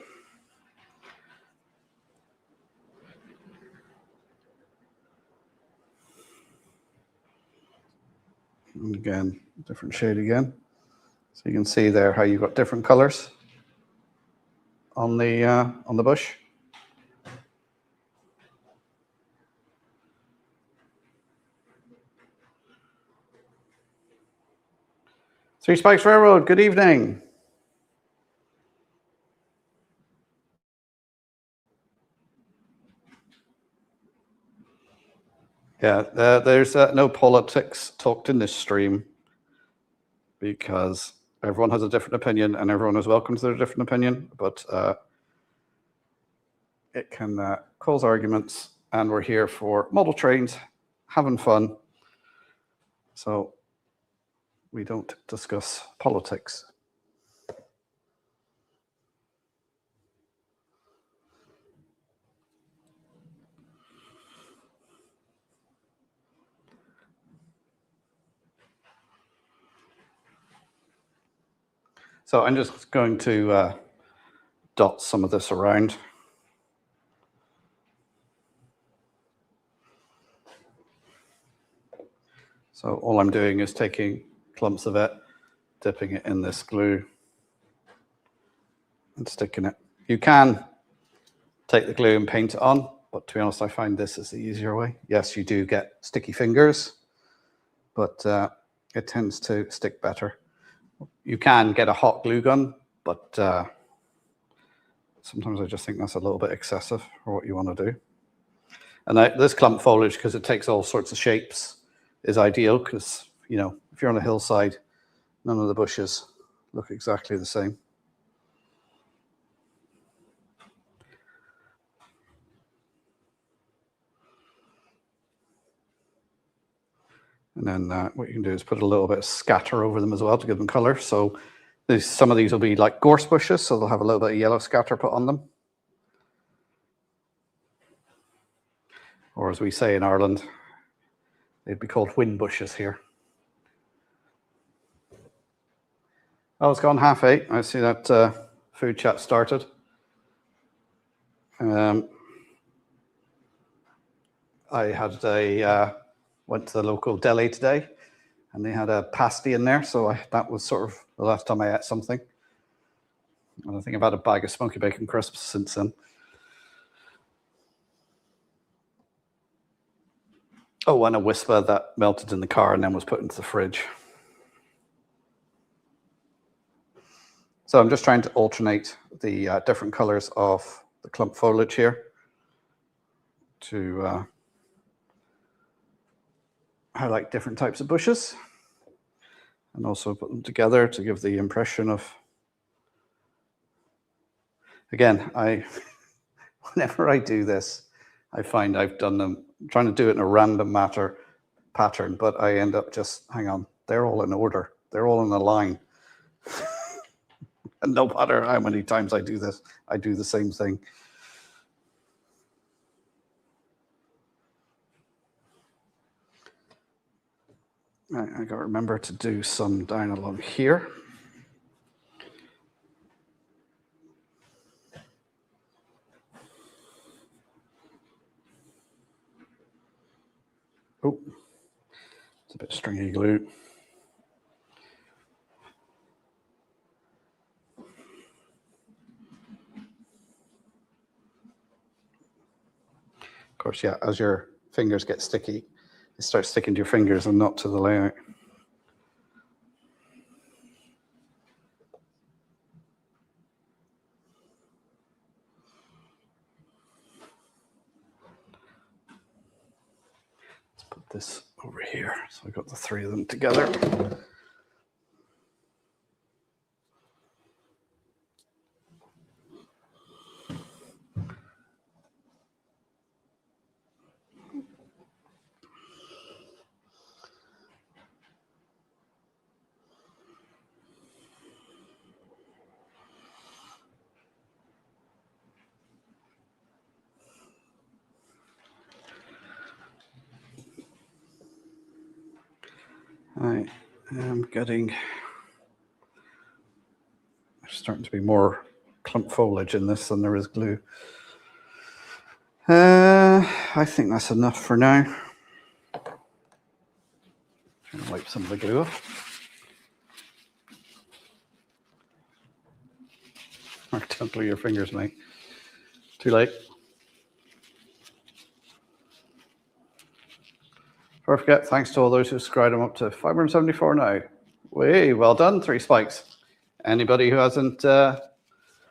And again, different shade again. So you can see there how you've got different colors on the bush. 3 Spikes Railroad, good evening. Yeah, there's no politics talked in this stream because everyone has a different opinion and everyone is welcome to their different opinion, but it can cause arguments, and we're here for model trains, having fun. So we don't discuss politics. So I'm just going to dot some of this around. So all I'm doing is taking clumps of it, dipping it in this glue, and sticking it. You can take the glue and paint it on, but to be honest, I find this is the easier way. Yes, you do get sticky fingers, but it tends to stick better. You can get a hot glue gun, but sometimes I just think that's a little bit excessive for what you want to do. And this clump foliage, because it takes all sorts of shapes, is ideal because, you know, if you're on a hillside, none of the bushes look exactly the same. And then what you can do is put a little bit of scatter over them as well to give them color. So some of these will be like gorse bushes, so they'll have a little bit of yellow scatter put on them. Or as we say in Ireland, they'd be called wind bushes here. Oh, it's gone 8:30. I see that food chat started. I had went to the local deli today, and they had a pasty in there, so that was sort of the last time I ate something. And I think I've had a bag of smoky bacon crisps since then. Oh, and a whisper that melted in the car and then was put into the fridge. So I'm just trying to alternate the different colors of the clump foliage here to highlight different types of bushes, and also put them together to give the impression of, again, whenever I do this, I find I've done them, trying to do it in a random pattern, but I end up just, hang on, they're all in order. They're all in a line. And no matter how many times I do this, I do the same thing. I got to remember to do some down along here. Oh, it's a bit stringy glue. Of course, yeah, as your fingers get sticky, it starts sticking to your fingers and not to the layout. Let's put this over here. So I got the three of them together. I am getting, there's starting to be more clump foliage in this than there is glue. I think that's enough for now. I'm gonna wipe some of the glue off. Don't glue your fingers, mate. Too late. Before I forget, thanks to all those who subscribed. I'm up to 574 now. Way well done, 3 spikes. Anybody who hasn't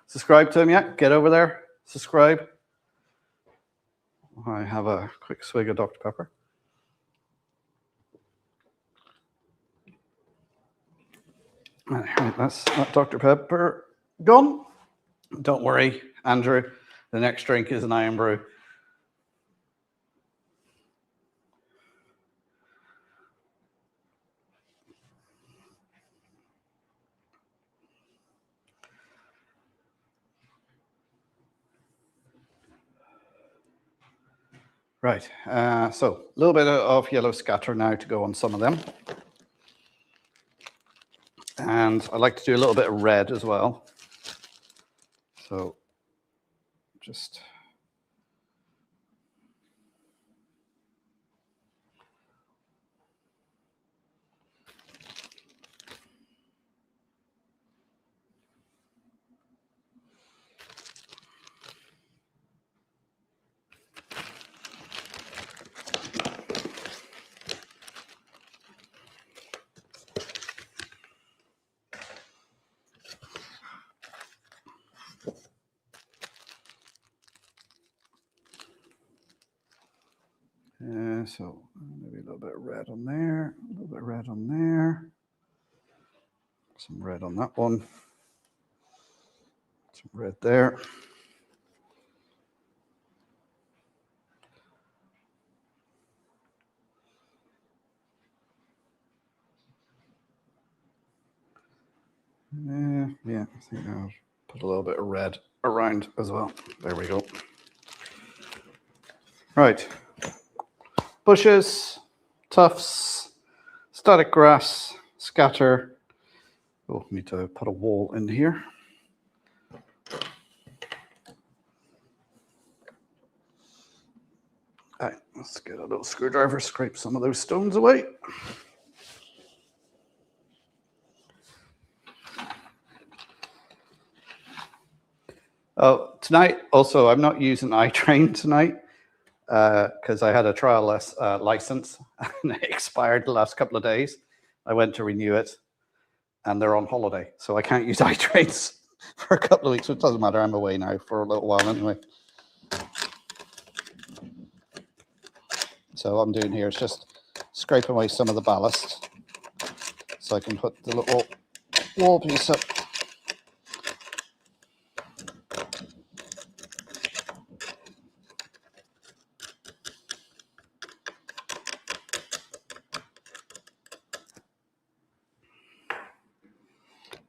subscribed to him yet, get over there, subscribe. I have a quick swig of Dr. Pepper. Right, that's that Dr. Pepper gone. Don't worry, Andrew. The next drink is an iron brew. Right, so a little bit of yellow scatter now to go on some of them. And I like to do a little bit of red as well. So just so maybe a little bit of red on there, a little bit of red on there, some red on that one, some red there. Yeah, I think I'll put a little bit of red around as well. There we go. Right. Bushes, tufts, static grass, scatter. Oh, need to put a wall in here. All right, let's get a little screwdriver, scrape some of those stones away. Oh, tonight also, I'm not using iTrain tonight because I had a trial license and it expired the last couple of days. I went to renew it and they're on holiday, so I can't use iTrains for a couple of weeks. It doesn't matter, I'm away now for a little while anyway. So what I'm doing here is just scraping away some of the ballast so I can put the little wall piece up.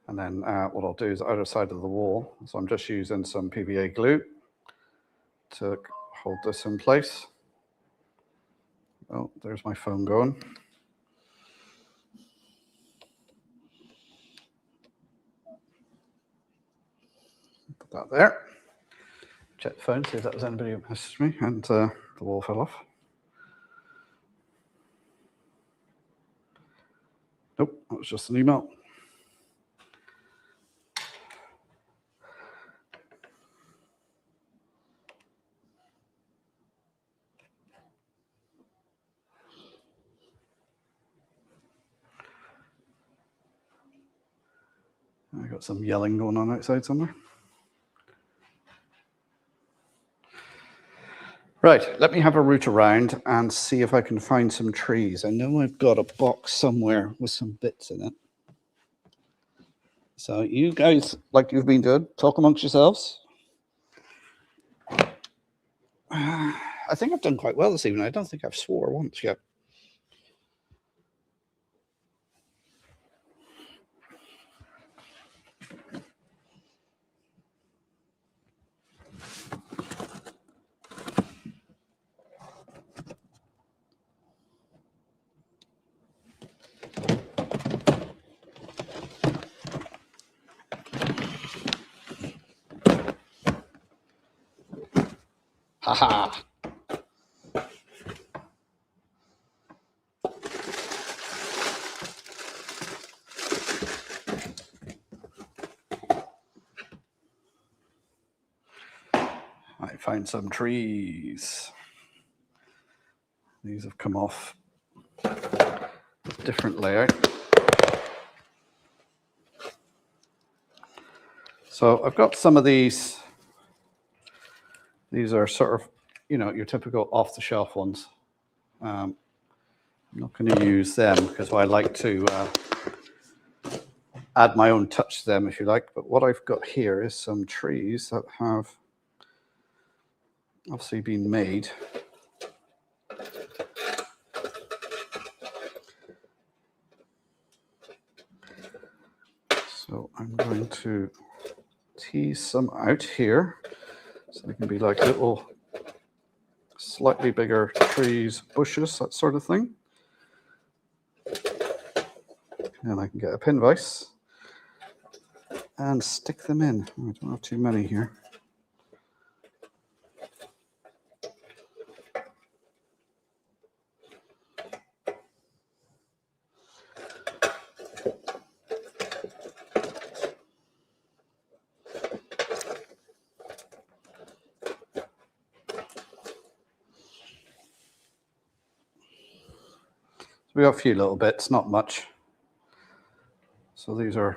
And then what I'll do is either side of the wall. So I'm just using some PVA glue to hold this in place. Oh, there's my phone going. Put that there. Check the phone, see if that was anybody who messaged me, and the wall fell off. it's just an email. I got some yelling going on outside somewhere. Right, let me have a route around and see if I can find some trees. I know I've got a box somewhere with some bits in it. So you guys, like you've been doing, talk amongst yourselves. I think I've done quite well this evening. I don't think I've swore once yet. Haha. I find some trees. These have come off a different layout. So I've got some of these. These are sort of, you know, your typical off-the-shelf ones. I'm not going to use them because I like to add my own touch to them, if you like. But what I've got here is some trees that have obviously been made. So I'm going to tease some out here so they can be like little slightly bigger trees, bushes, that sort of thing. And I can get a pin vise and stick them in. I don't have too many here. We got a few little bits, not much. So these are,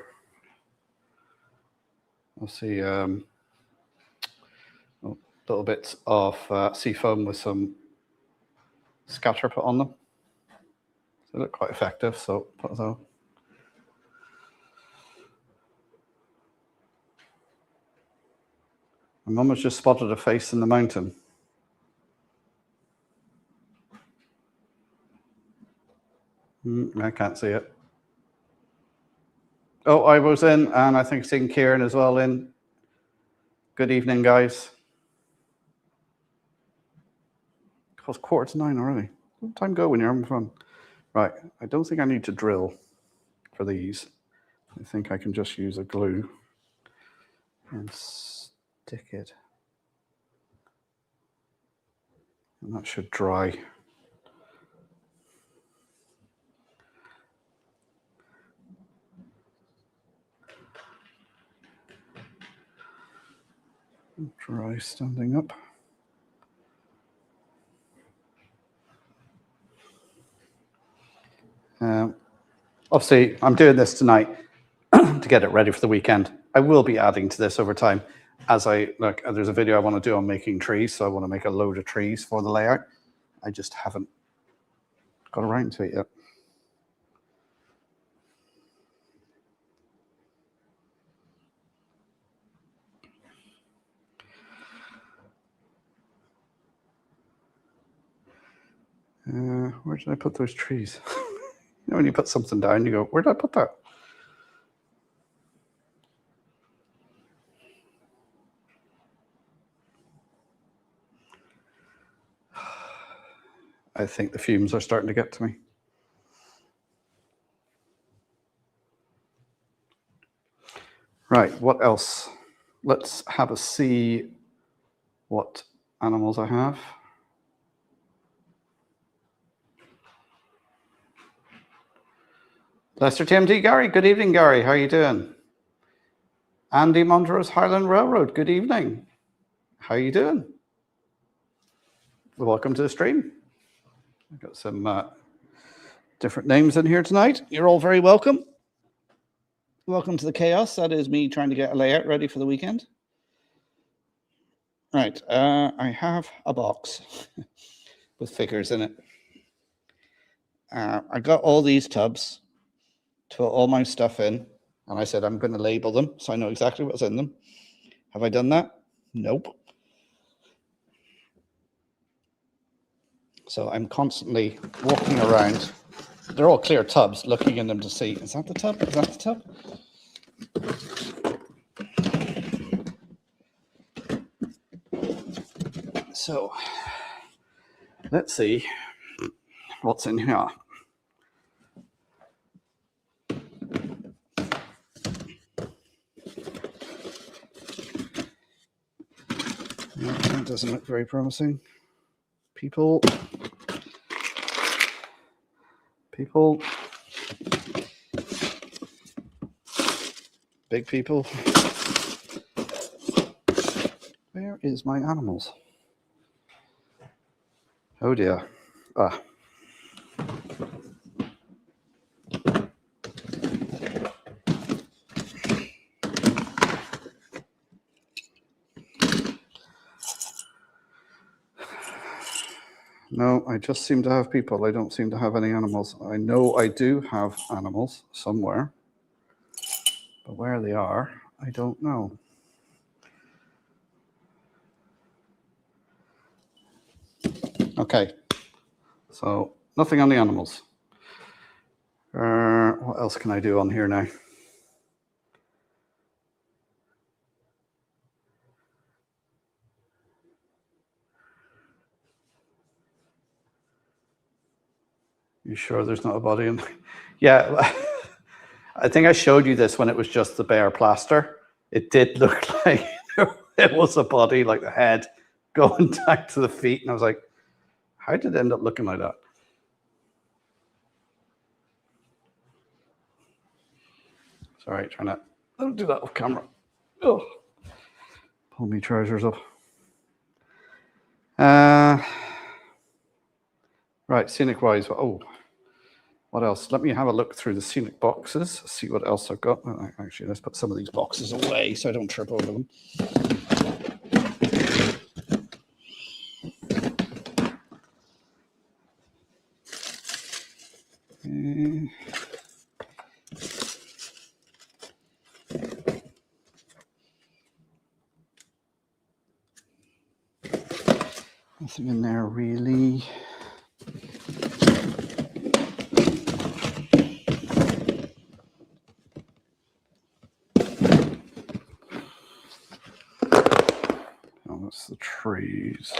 obviously, little bits of sea foam with some scatter put on them. They look quite effective, so put those. My mum has just spotted a face in the mountain. I can't see it. Oh, I was in, and I think seeing Kieran as well in. Good evening, guys. It's 8:45 already. Let time go when you're having fun. Right, I don't think I need to drill for these. I think I can just use a glue and stick it. And that should dry. Dry standing up. Obviously, I'm doing this tonight to get it ready for the weekend. I will be adding to this over time as I look. There's a video I want to do on making trees, so I want to make a load of trees for the layout. I just haven't got around to it yet. Where did I put those trees? You know, when you put something down, you go, where did I put that? I think the fumes are starting to get to me. Right, what else? Let's have a see what animals I have. Leicester TMD, Gary. Good evening, Gary. How are you doing? Andy Montrose, Highland Railroad. Good evening. How are you doing? Welcome to the stream. I've got some different names in here tonight. You're all very welcome. Welcome to the chaos. That is me trying to get a layout ready for the weekend. Right. I have a box with figures in it. I got all these tubs to put all my stuff in, and I said I'm going to label them so I know exactly what's in them. Have I done that? Nope. So I'm constantly walking around. They're all clear tubs, looking in them to see, is that the tub? Is that the tub? So let's see what's in here. That doesn't look very promising. People. Big people. Where is my animals? Oh dear. Ah. No, I just seem to have people. I don't seem to have any animals. I know I do have animals somewhere, but where they are, I don't know. Okay, so nothing on the animals. What else can I do on here now? You sure there's not a body in? Yeah, I think I showed you this when it was just the bare plaster. It did look like it was a body, like the head going down to the feet. And I was like, how did it end up looking like that? Sorry, trying to don't do that off camera. Oh, pull me trousers up. Right, scenic wise. Oh, what else? Let me have a look through the scenic boxes, see what else I've got. Actually, let's put some of these boxes away so I don't trip over them. Nothing in there really. Oh, that's the trees.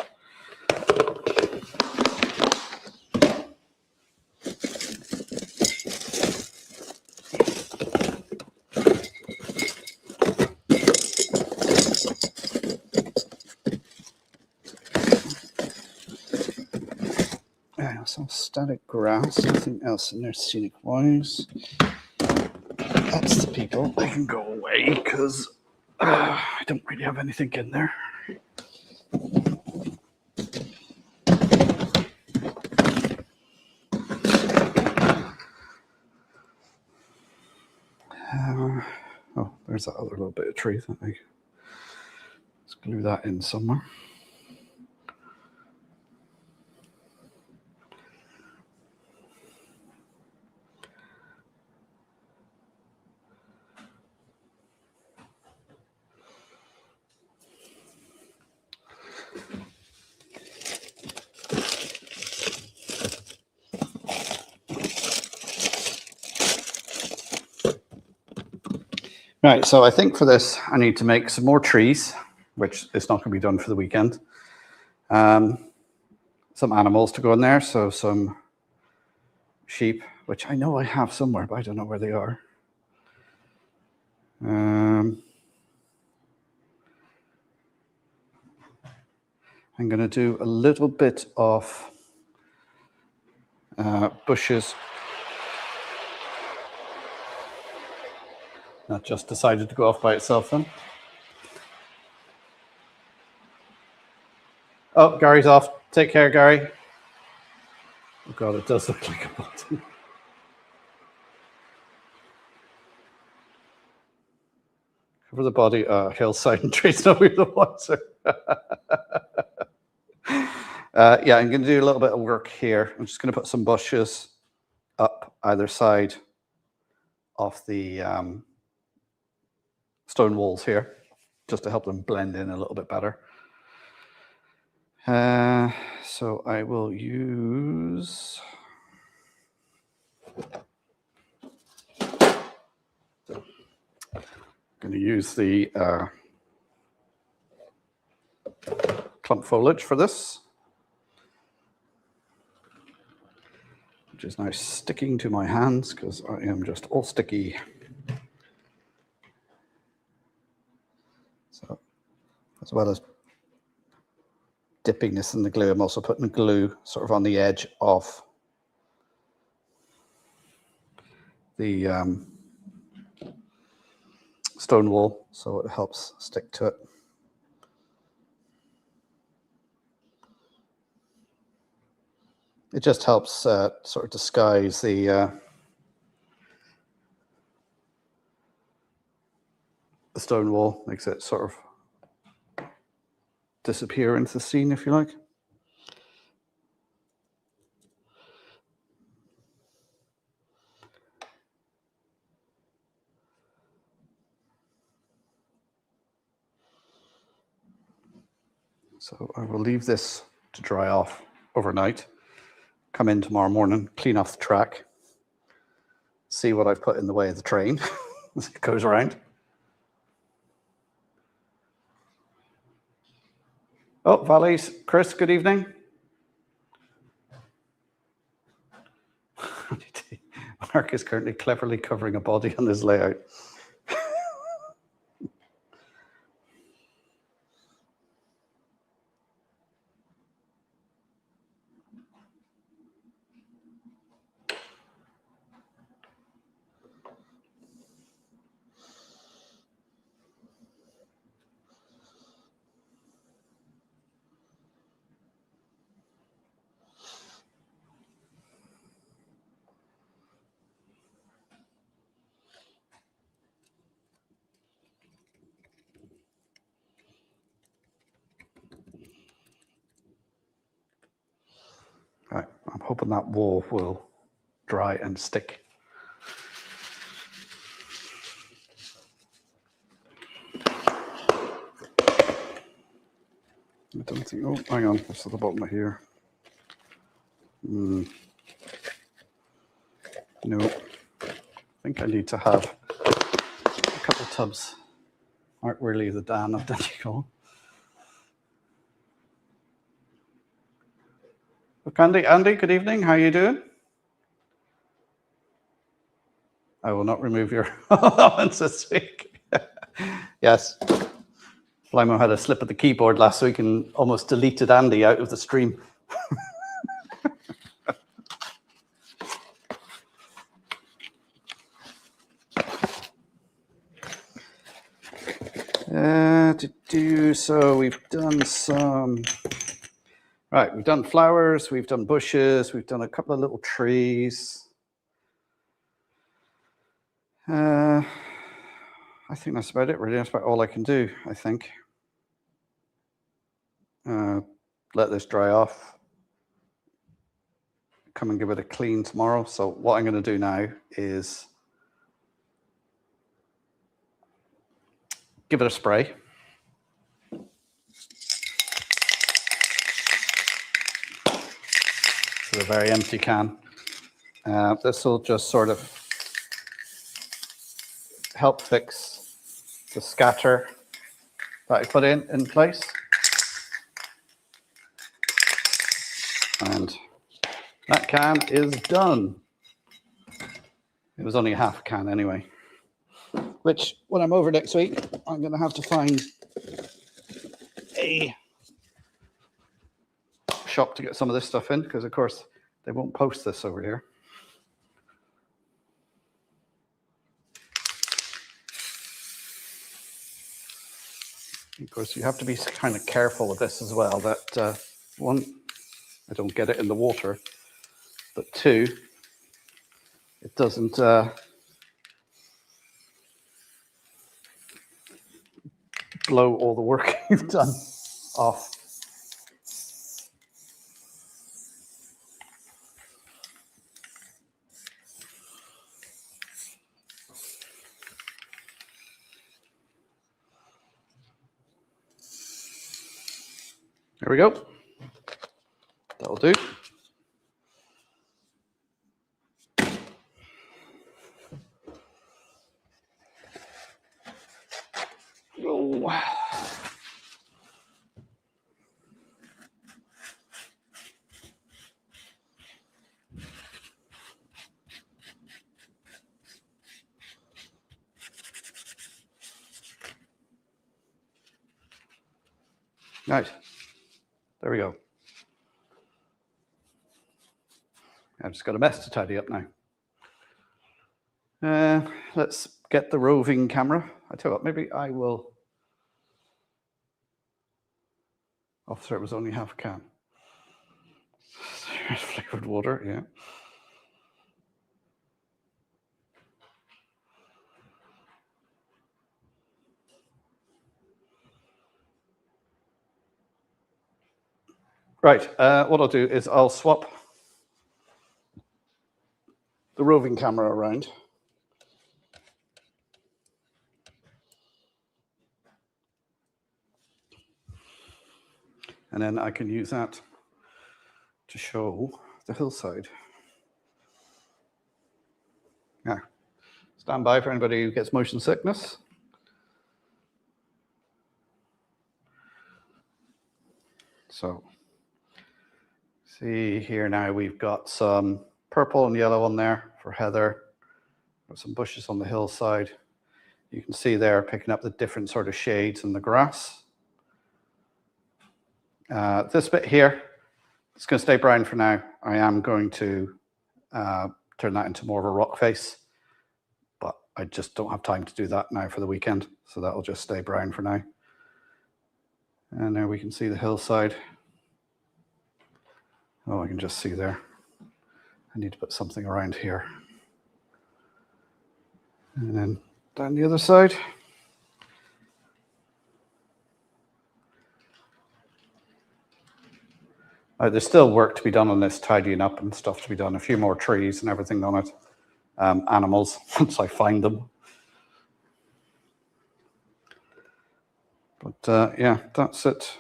Some static grass, nothing else in there scenic wise. That's the people. They can go away because I don't really have anything in there. Oh, there's that other little bit of tree. Let's glue that in somewhere. Right, so I think for this, I need to make some more trees, which is not going to be done for the weekend. Some animals to go in there, so some sheep, which I know I have somewhere, but I don't know where they are. I'm going to do a little bit of bushes That just decided to go off by itself then. Oh, Gary's off. Take care, Gary. Oh God, it does look like a button. Cover the body, hillside and trees, no, we're the water. Yeah, I'm going to do a little bit of work here. I'm just going to put some bushes up either side of the stone walls here, just to help them blend in a little bit better. So I will use... I'm going to use the clump foliage for this, which is now sticking to my hands because I am just all sticky. So, as well as dipping this in the glue, I'm also putting glue sort of on the edge of the stone wall, so it helps stick to it. It just helps sort of disguise the stone wall, makes it sort of disappear into the scene, if you like. So I will leave this to dry off overnight, come in tomorrow morning, clean off the track, see what I've put in the way of the train as it goes around. Oh, Valleys, Chris, good evening. Mark is currently cleverly covering a body on his layout. Right, I'm hoping that wall will dry and stick. I don't think, oh, hang on, it's at the bottom of here. No, I think I need to have a couple of tubs. Aren't really the Dan of Donegal. Look, Andy, good evening. How are you doing? I will not remove your allowance this week. Yes. Flymo had a slip of the keyboard last week and almost deleted Andy out of the stream. So we've done some, right, we've done flowers, we've done bushes, we've done a couple of little trees. I think that's about it, really. That's about all I can do, I think. Let this dry off. Come and give it a clean tomorrow. So what I'm going to do now is give it a spray. To a very empty can. This will just sort of help fix the scatter that I put in place. And that can is done. It was only a half a can anyway. Which, when I'm over next week, I'm going to have to find a shop to get some of this stuff in, because of course they won't post this over here. Of course, you have to be kind of careful with this as well, that one, I don't get it in the water, but two, it doesn't blow all the work you've done off. There we go. That'll do. Oh. Right. There we go. I've just got a mess to tidy up now. Let's get the roving camera. I tell you what, maybe I will. Officer, it was only half a can. Flavored water, yeah. Right, what I'll do is I'll swap the roving camera around. And then I can use that to show the hillside. Now, stand by for anybody who gets motion sickness. So, see here now we've got some purple and yellow on there for heather. Got some bushes on the hillside. You can see there picking up the different sort of shades in the grass. This bit here, it's going to stay brown for now. I am going to turn that into more of a rock face, but I just don't have time to do that now for the weekend. So that'll just stay brown for now. And there we can see the hillside. Oh, I can just see there. I need to put something around here. And then down the other side. There's still work to be done on this, tidying up and stuff to be done. A few more trees and everything on it. Animals, once I find them. But yeah, that's it.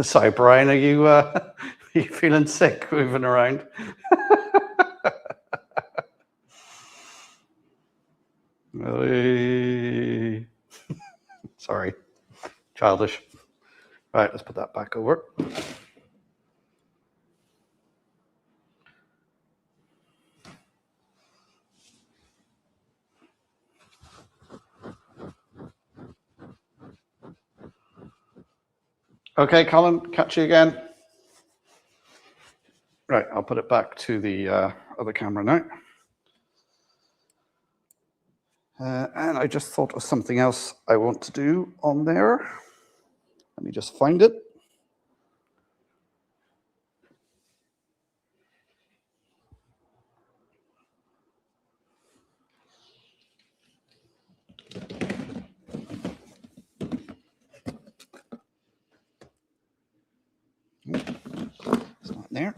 Sorry, Brian, are you feeling sick moving around? Sorry, childish. Right, let's put that back over. Okay, Colin, catch you again. Right, I'll put it back to the other camera now. And I just thought of something else I want to do on there. Let me just find it. It's not there.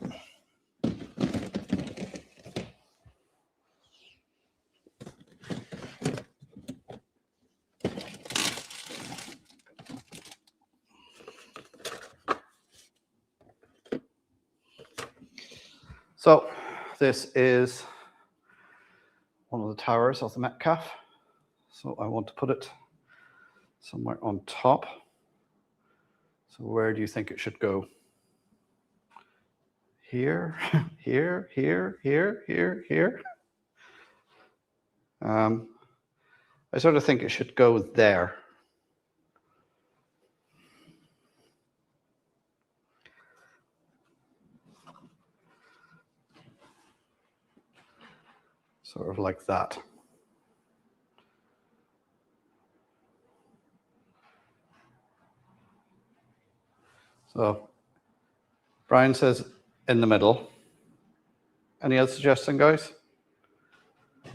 So this is one of the towers of the Metcalfe. So I want to put it somewhere on top. So where do you think it should go? Here, here, here, here, here, here. I sort of think it should go there. Sort of like that. So Brian says in the middle. Any other suggestion, guys? I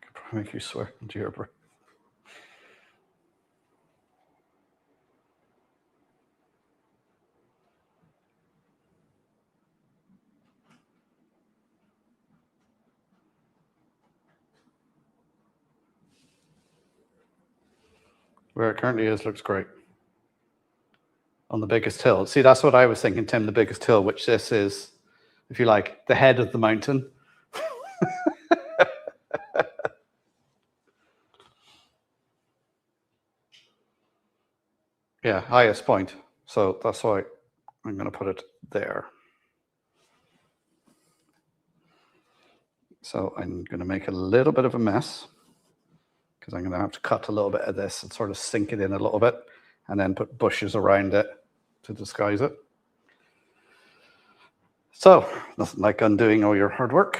could probably make you swear into your breath. Where it currently is looks great. On the biggest hill. See, that's what I was thinking, Tim, the biggest hill, which this is, if you like, the head of the mountain. Yeah, highest point. So that's why I'm going to put it there. So I'm going to make a little bit of a mess because I'm going to have to cut a little bit of this and sort of sink it in a little bit and then put bushes around it to disguise it. So nothing like undoing all your hard work.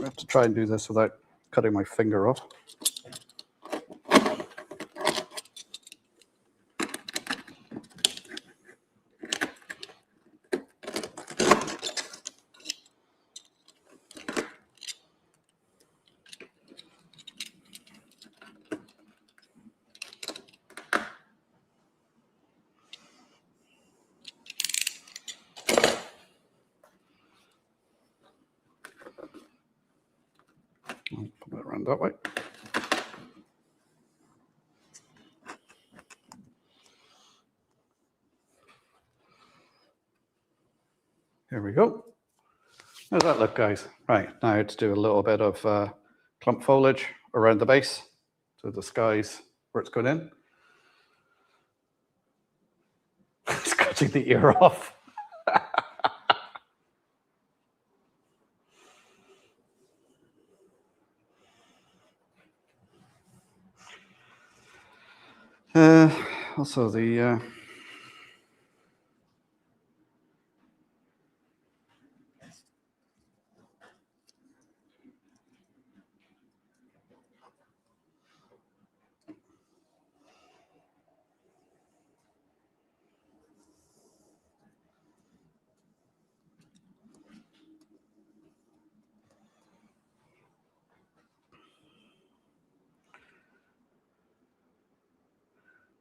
I have to try and do this without cutting my finger off. I'll put it around that way. There we go. How's that look, guys? Right, now to do a little bit of clump foliage around the base to disguise where it's going in. It's cutting the ear off. Also the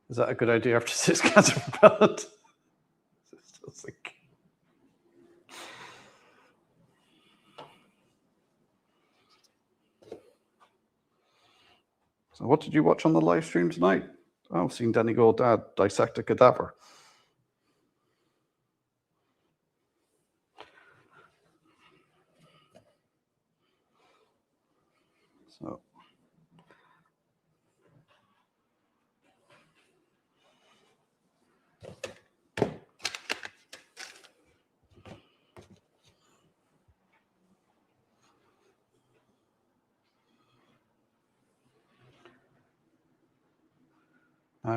is that a good idea after 6 cancer repellent? So what did you watch on the live stream tonight? Oh, I've seen Donegal Dad dissect a cadaver. So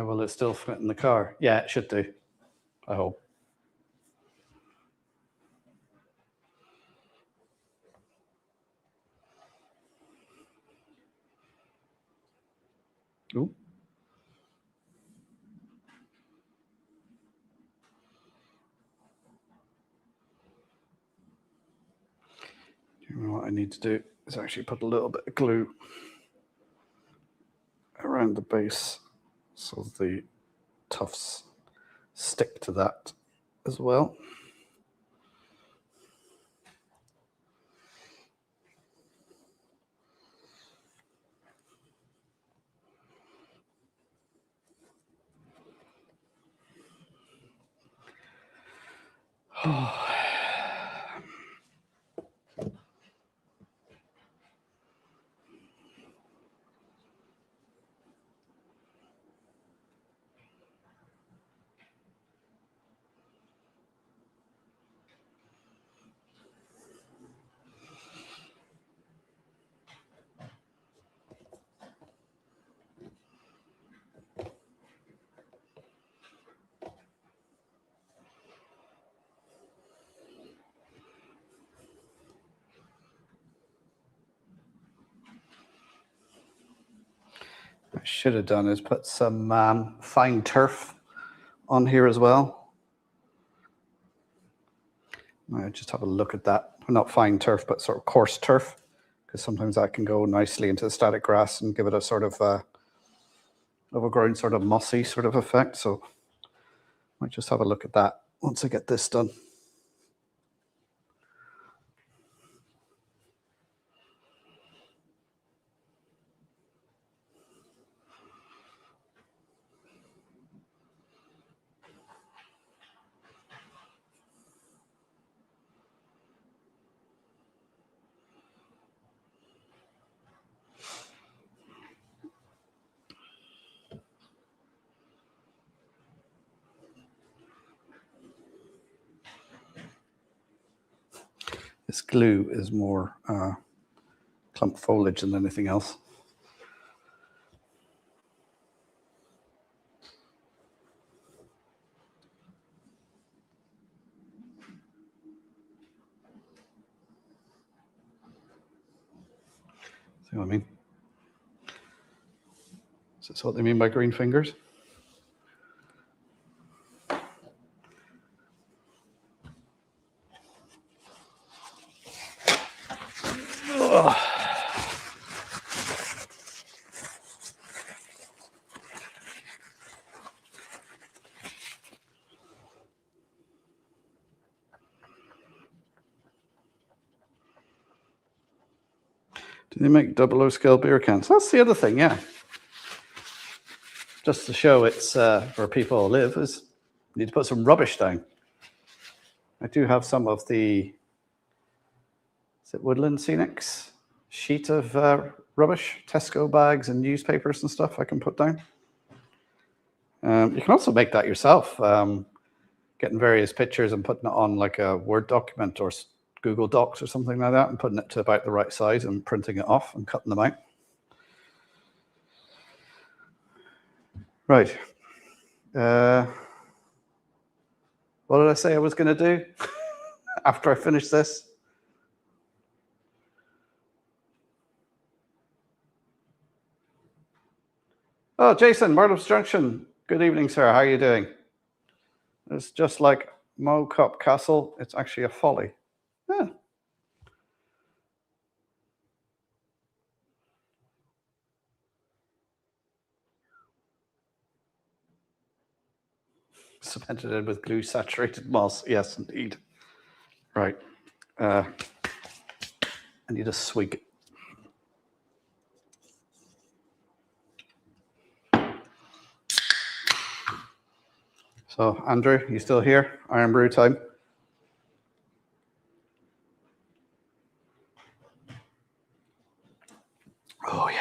will it still fit in the car? Yeah, it should do. I hope. Ooh. need to do is actually put a little bit of glue around the base so the tufts stick to that as well. I should have done is put some fine turf on here as well. I just have a look at that. Not fine turf, but sort of coarse turf, because sometimes that can go nicely into the static grass and give it a sort of overgrown, sort of mossy sort of effect. So I might just have a look at that once I get this done. This glue is more clump foliage than anything else. See what I mean? Is this what they mean by green fingers? Ugh. Do they make 00 scale beer cans? That's the other thing, yeah. Just to show it's where people live, is you need to put some rubbish down. I do have some of the, is it Woodland Scenics sheet of rubbish, Tesco bags and newspapers and stuff I can put down. You can also make that yourself, getting various pictures and putting it on like a Word document or Google Docs or something like that and putting it to about the right size and printing it off and cutting them out. Right. What did I say I was going to do after I finish this? Oh, Jason, Murdoch's Junction. Good evening, sir. How are you doing? It's just like Mo Cup Castle. It's actually a folly. Yeah. Cemented in with glue saturated moss. Yes, indeed. Right. I need a swig. So, Andrew, you still here? Iron brew time. Oh, yeah.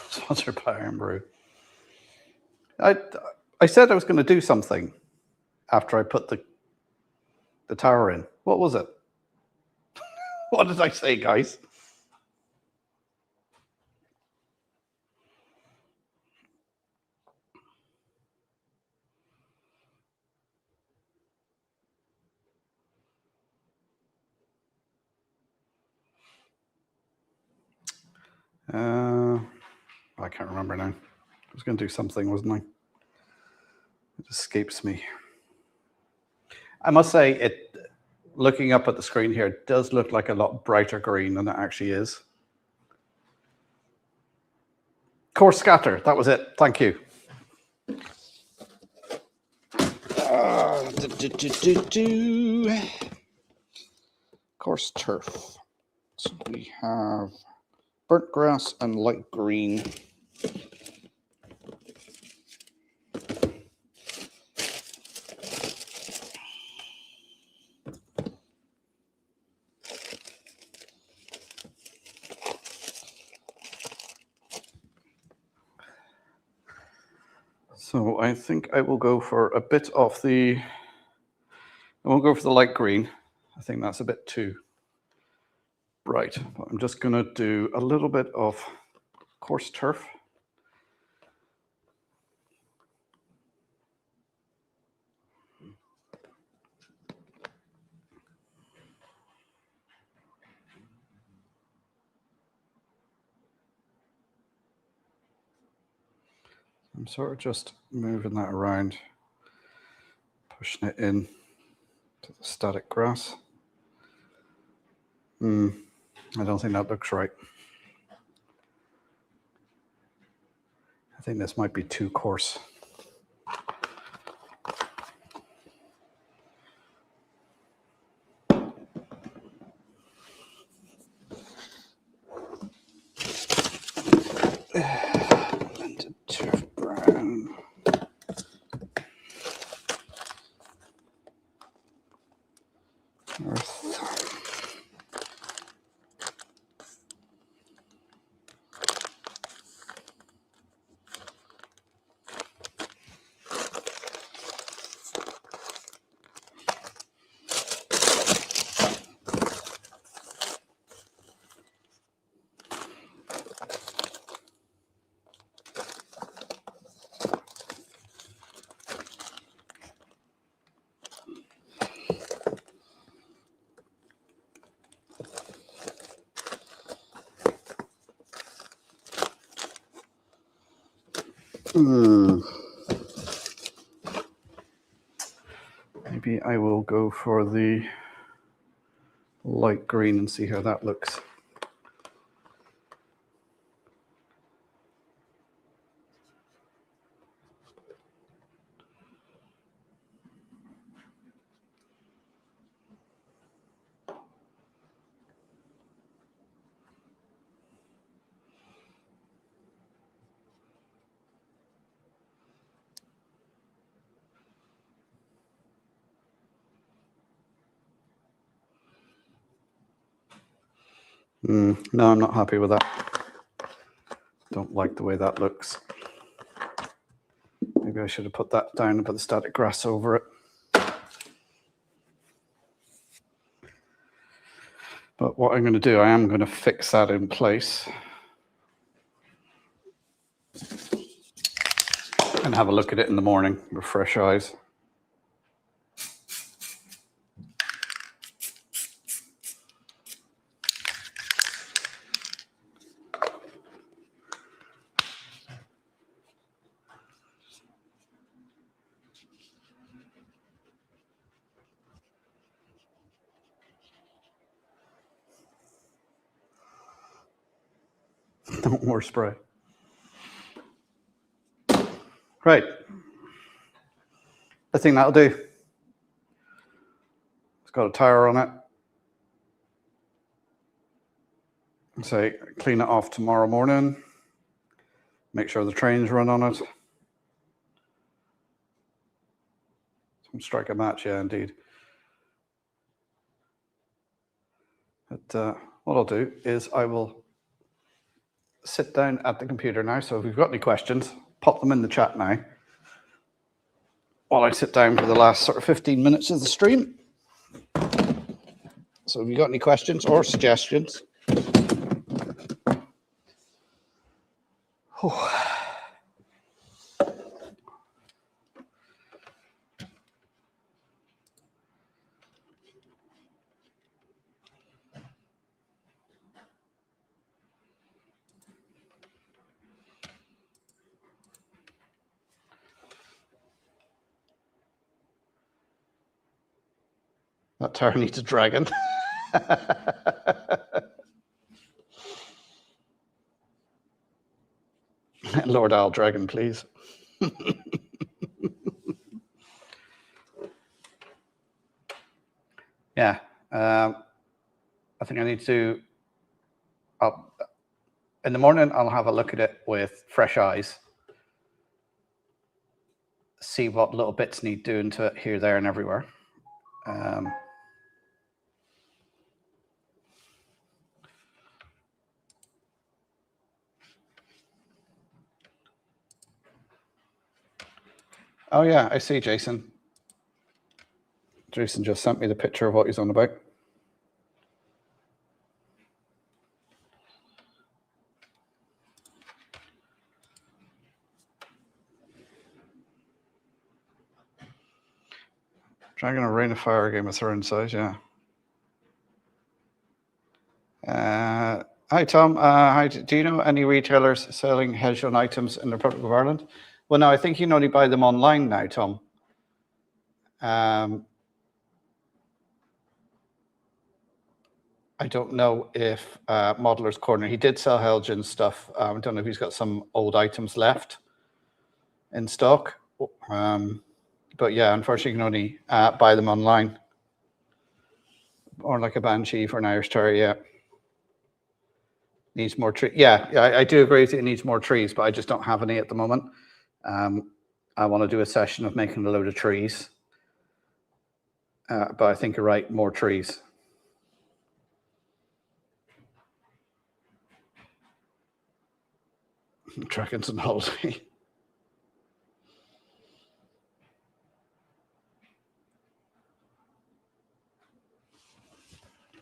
Sponsored by Iron Brew. I said I was going to do something after I put the tower in. What was it? What did I say, guys? I can't remember now. I was going to do something, wasn't I? It escapes me. I must say, looking up at the screen here, it does look like a lot brighter green than it actually is. Coarse scatter, that was it. Thank you. Coarse turf. So we have burnt grass and light green. So I think I will go for a bit of I won't go for the light green. I think that's a bit too bright. But I'm just going to do a little bit of coarse turf. I'm sort of just moving that around, pushing it in to the static grass. I don't think that looks right. I think this might be too coarse. Blended turf brown. Earth. Maybe I will go for the light green and see how that looks. No, I'm not happy with that. Don't like the way that looks. Maybe I should have put that down and put the static grass over it. But what I'm going to do, I am going to fix that in place and have a look at it in the morning with fresh eyes. No more spray. Right. I think that'll do. It's got a tire on it. So clean it off tomorrow morning. Make sure the trains run on it. Strike a match, yeah, indeed. But what I'll do is I will sit down at the computer now. So if you've got any questions, pop them in the chat now while I sit down for the last sort of 15 minutes of the stream. So if you've got any questions or suggestions. That tower needs a dragon. Lord Al Dragon, please. Yeah. I think I need to... in the morning, I'll have a look at it with fresh eyes. See what little bits need doing to it here, there, and everywhere. Oh yeah, I see, Jason. Jason just sent me the picture of what he's on about. Dragon or Rain of Fire, Game of Thrones size, yeah. Hi, Tom. Hi, do you know any retailers selling hedge-on items in the Republic of Ireland? Well, no, I think you can only buy them online now, Tom. I don't know if Modeler's Corner, he did sell Helgen stuff. I don't know if he's got some old items left in stock. But yeah, unfortunately, you can only buy them online. Or like a Banshee for an Irish Terrier, yeah. Needs more trees. Yeah, I do agree with you. It needs more trees, but I just don't have any at the moment. I want to do a session of making a load of trees. But I think you're right, more trees. Dragons and holiday.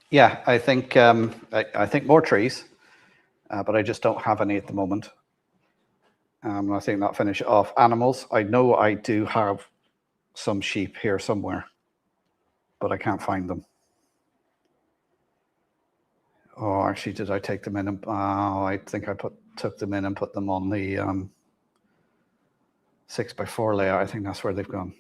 Yeah, I think I think more trees, but I just don't have any at the moment. I think that'll finish it off. Animals, I know I do have some sheep here somewhere, but I can't find them. Oh, actually, did I take them in? I think I took them in and put them on the 6x4 layout. I think that's where they've gone.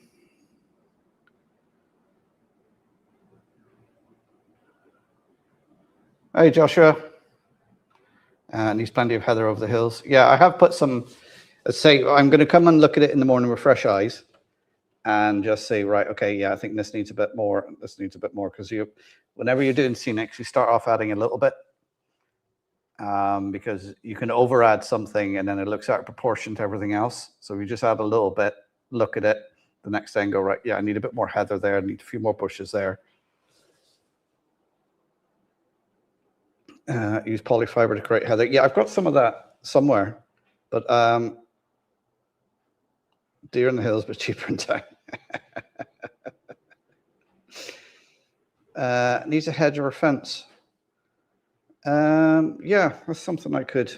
Hey, Joshua. Needs plenty of heather over the hills. Yeah, I have put some, say, I'm going to come and look at it in the morning with fresh eyes and just say, right, okay, yeah, I think this needs a bit more. This needs a bit more, because whenever you're doing scenics, you start off adding a little bit because you can over add something and then it looks out of proportion to everything else. So if you just add a little bit, look at it, the next day and go, right, yeah, I need a bit more heather there. I need a few more bushes there. Use polyfiber to create heather. Yeah, I've got some of that somewhere, but deer in the hills, but cheaper in town. Needs a hedge or a fence. Yeah, that's something I could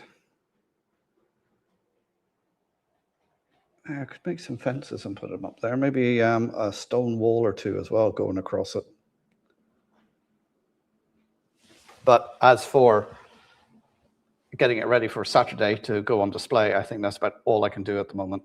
make some fences and put them up there. Maybe a stone wall or two as well going across it. But as for getting it ready for Saturday to go on display, I think that's about all I can do at the moment.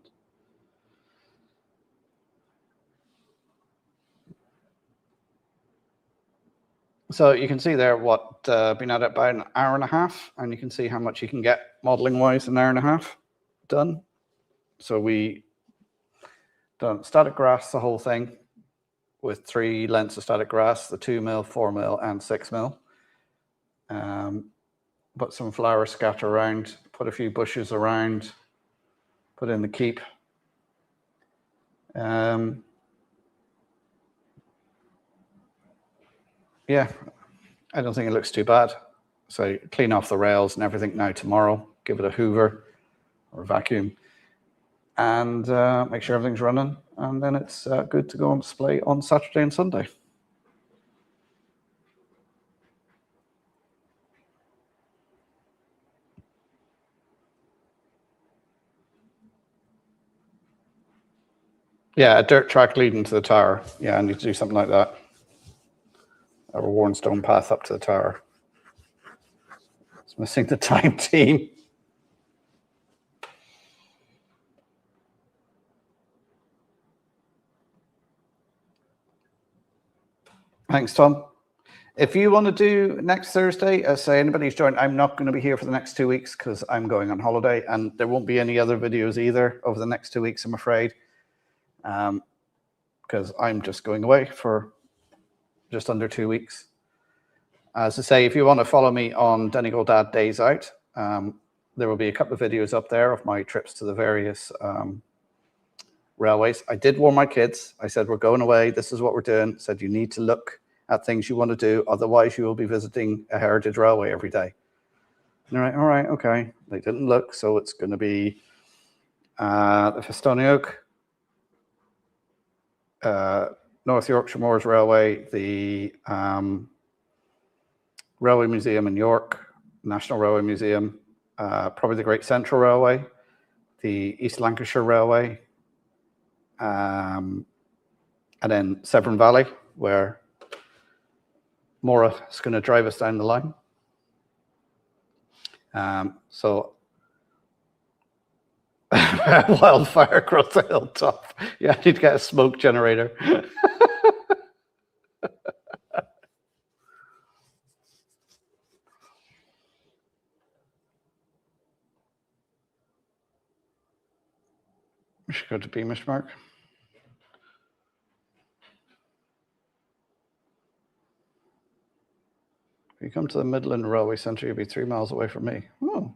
So you can see there what been at it about an hour and a half, and you can see how much you can get modeling wise in an hour and a half done. So we done static grass, the whole thing, with 3 lengths of static grass, the 2 mil, 4 mil, and 6 mil. Put some flowers scatter around, put a few bushes around, put in the keep. Yeah, I don't think it looks too bad. So clean off the rails and everything now tomorrow, give it a hoover or a vacuum, and make sure everything's running, and then it's good to go on display on Saturday and Sunday. Yeah, a dirt track leading to the tower. Yeah, I need to do something like that. A worn stone path up to the tower. It's missing the time team. Thanks, Tom. If you want to do next Thursday, say anybody's joined, I'm not going to be here for the next 2 weeks because I'm going on holiday, and there won't be any other videos either over the next 2 weeks, I'm afraid, because I'm just going away for just under 2 weeks. As I say, if you want to follow me on Donegal Dad Days Out, there will be a couple of videos up there of my trips to the various railways. I did warn my kids. I said, we're going away. This is what we're doing. I said, you need to look at things you want to do. Otherwise, you will be visiting a heritage railway every day. And they're like, all right, okay. They didn't look. So it's going to be the Festoniog, North Yorkshire Moors Railway, the Railway Museum in York, National Railway Museum, probably the Great Central Railway, the East Lancashire Railway, and then Severn Valley, where Maura is going to drive us down the line. So wildfire across the hilltop. Yeah, I need to get a smoke generator. We should go to Beamish, Mark. If you come to the Midland Railway Centre, you'll be 3 miles away from me. Oh.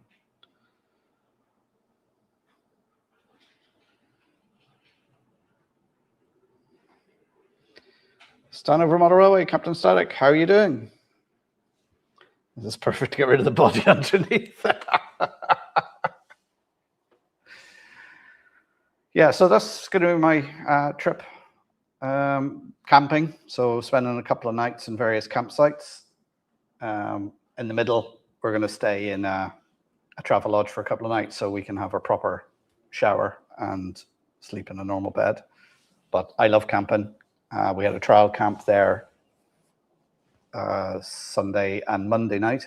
Stanover Model Railway, Captain Static, how are you doing? This is perfect to get rid of the body underneath. Yeah, so that's going to be my trip. Camping, so spending a couple of nights in various campsites. In the middle, we're going to stay in a travel lodge for a couple of nights so we can have a proper shower and sleep in a normal bed. But I love camping. We had a trial camp there Sunday and Monday night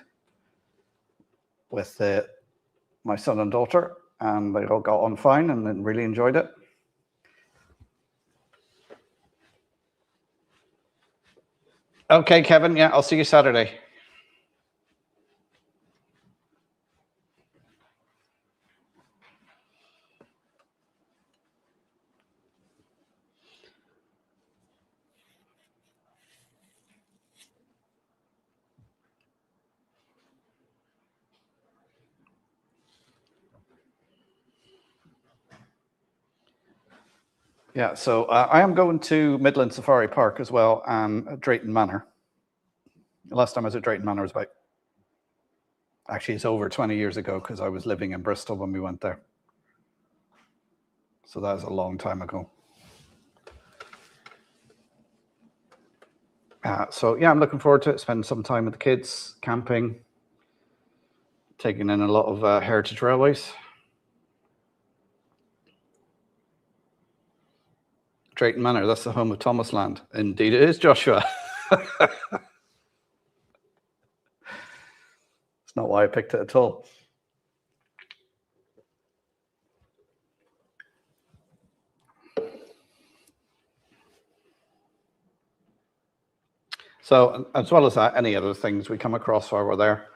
with my son and daughter, and they all got on fine and really enjoyed it. Okay, Kevin, yeah, I'll see you Saturday. Yeah, so I am going to Midland Safari Park as well, and Drayton Manor. The last time I was at Drayton Manor was about, actually it's over 20 years ago because I was living in Bristol when we went there. So that was a long time ago. So yeah, I'm looking forward to it, spending some time with the kids, camping, taking in a lot of heritage railways. Drayton Manor, that's the home of Thomas Land. Indeed it is, Joshua. It's not why I picked it at all. So as well as that, any other things we come across while we're there.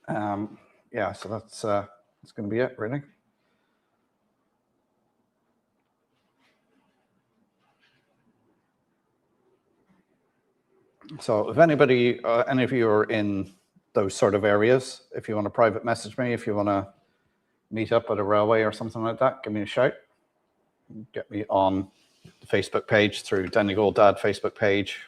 Yeah, so that's going to be it, really. So if anybody, any of you are in those sort of areas, if you want to private message me, if you want to meet up at a railway or something like that, give me a shout. Get me on the Facebook page through Donegal Dad Facebook page.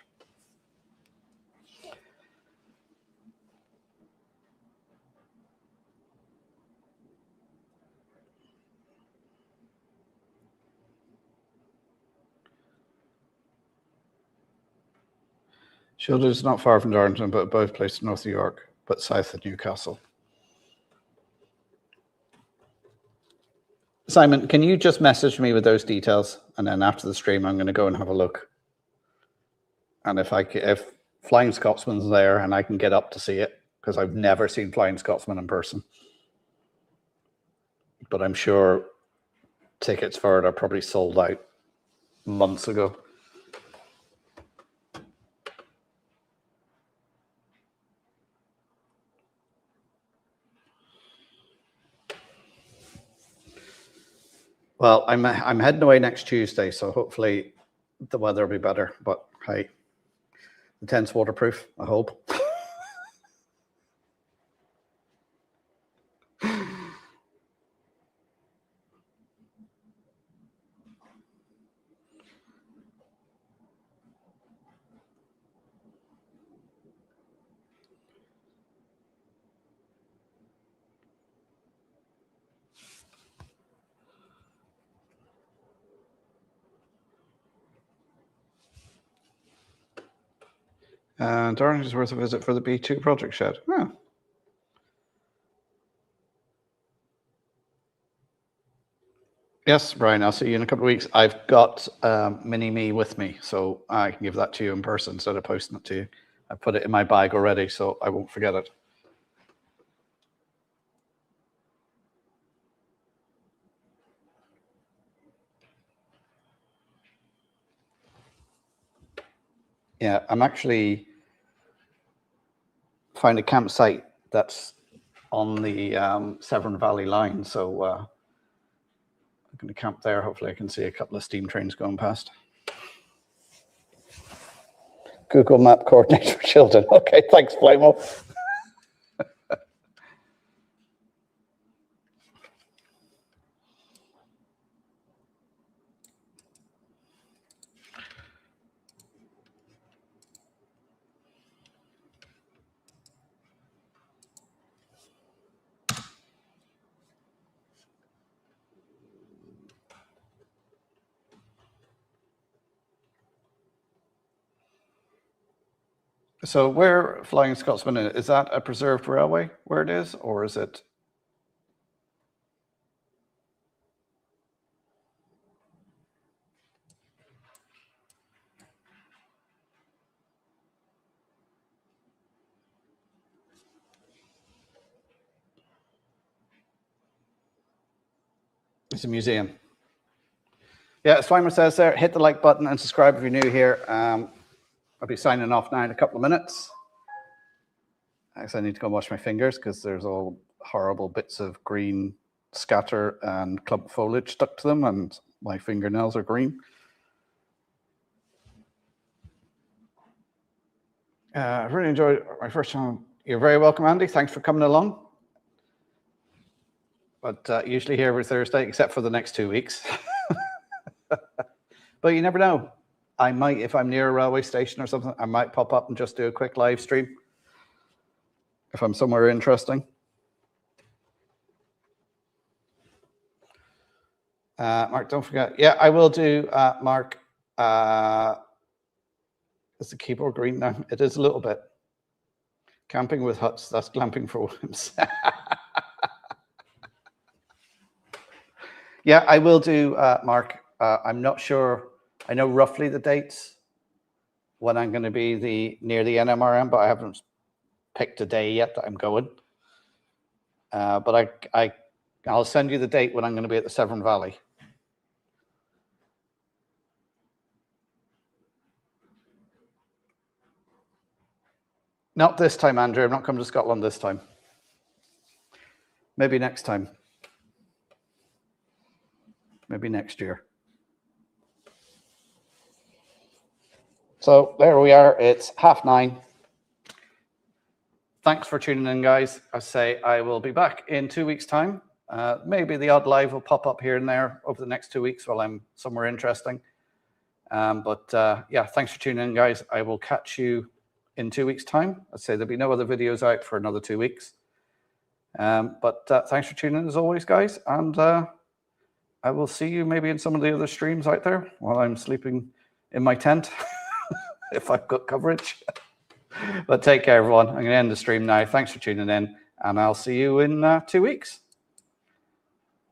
Shilders is not far from Darlington, but both placed in North York, but south of Newcastle. Simon, can you just message me with those details? And then after the stream, I'm going to go and have a look. And if Flying Scotsman's there and I can get up to see it, because I've never seen Flying Scotsman in person. But I'm sure tickets for it are probably sold out months ago. Well, I'm heading away next Tuesday, so hopefully the weather will be better. But hey, the tent's waterproof, I hope. And Darling is worth a visit for the B2 project shed. Oh. Yes, Brian, I'll see you in a couple of weeks. I've got Mini Me with me, so I can give that to you in person instead of posting it to you. I put it in my bag already, so I won't forget it. Yeah, I'm actually find a campsite that's on the Severn Valley line, so I'm going to camp there. Hopefully I can see a couple of steam trains going past. Google Map coordinates for children. Okay, thanks, Flymo. So where Flying Scotsman is that a preserved railway where it is, or is it? It's a museum. Yeah, as Slimer says there, hit the like button and subscribe if you're new here. I'll be signing off now in a couple of minutes. Actually, I need to go wash my fingers because there's all horrible bits of green scatter and clump foliage stuck to them, and my fingernails are green. I really enjoyed my first time. You're very welcome, Andy. Thanks for coming along. But usually here every Thursday, except for the next 2 weeks. But you never know. I might, if I'm near a railway station or something, I might pop up and just do a quick live stream if I'm somewhere interesting. Mark, don't forget. Yeah, I will do, Mark. Is the keyboard green now? It is a little bit. Camping with huts, that's glamping for Williams. Yeah, I will do, Mark. I'm not sure. I know roughly the dates when I'm going to be near the NMRM, but I haven't picked a day yet that I'm going. But I'll send you the date when I'm going to be at the Severn Valley. Not this time, Andrew. I'm not coming to Scotland this time. Maybe next time. Maybe next year. So there we are. It's 9:30. Thanks for tuning in, guys. I say I will be back in 2 weeks' time. Maybe the odd live will pop up here and there over the next 2 weeks while I'm somewhere interesting. Yeah, thanks for tuning in, guys. I will catch you in 2 weeks' time. I'd say there'll be no other videos out for another 2 weeks. Thanks for tuning in as always, guys. And I will see you maybe in some of the other streams out there while I'm sleeping in my tent, if I've got coverage. But take care, everyone. I'm going to end the stream now. Thanks for tuning in, and I'll see you in 2 weeks.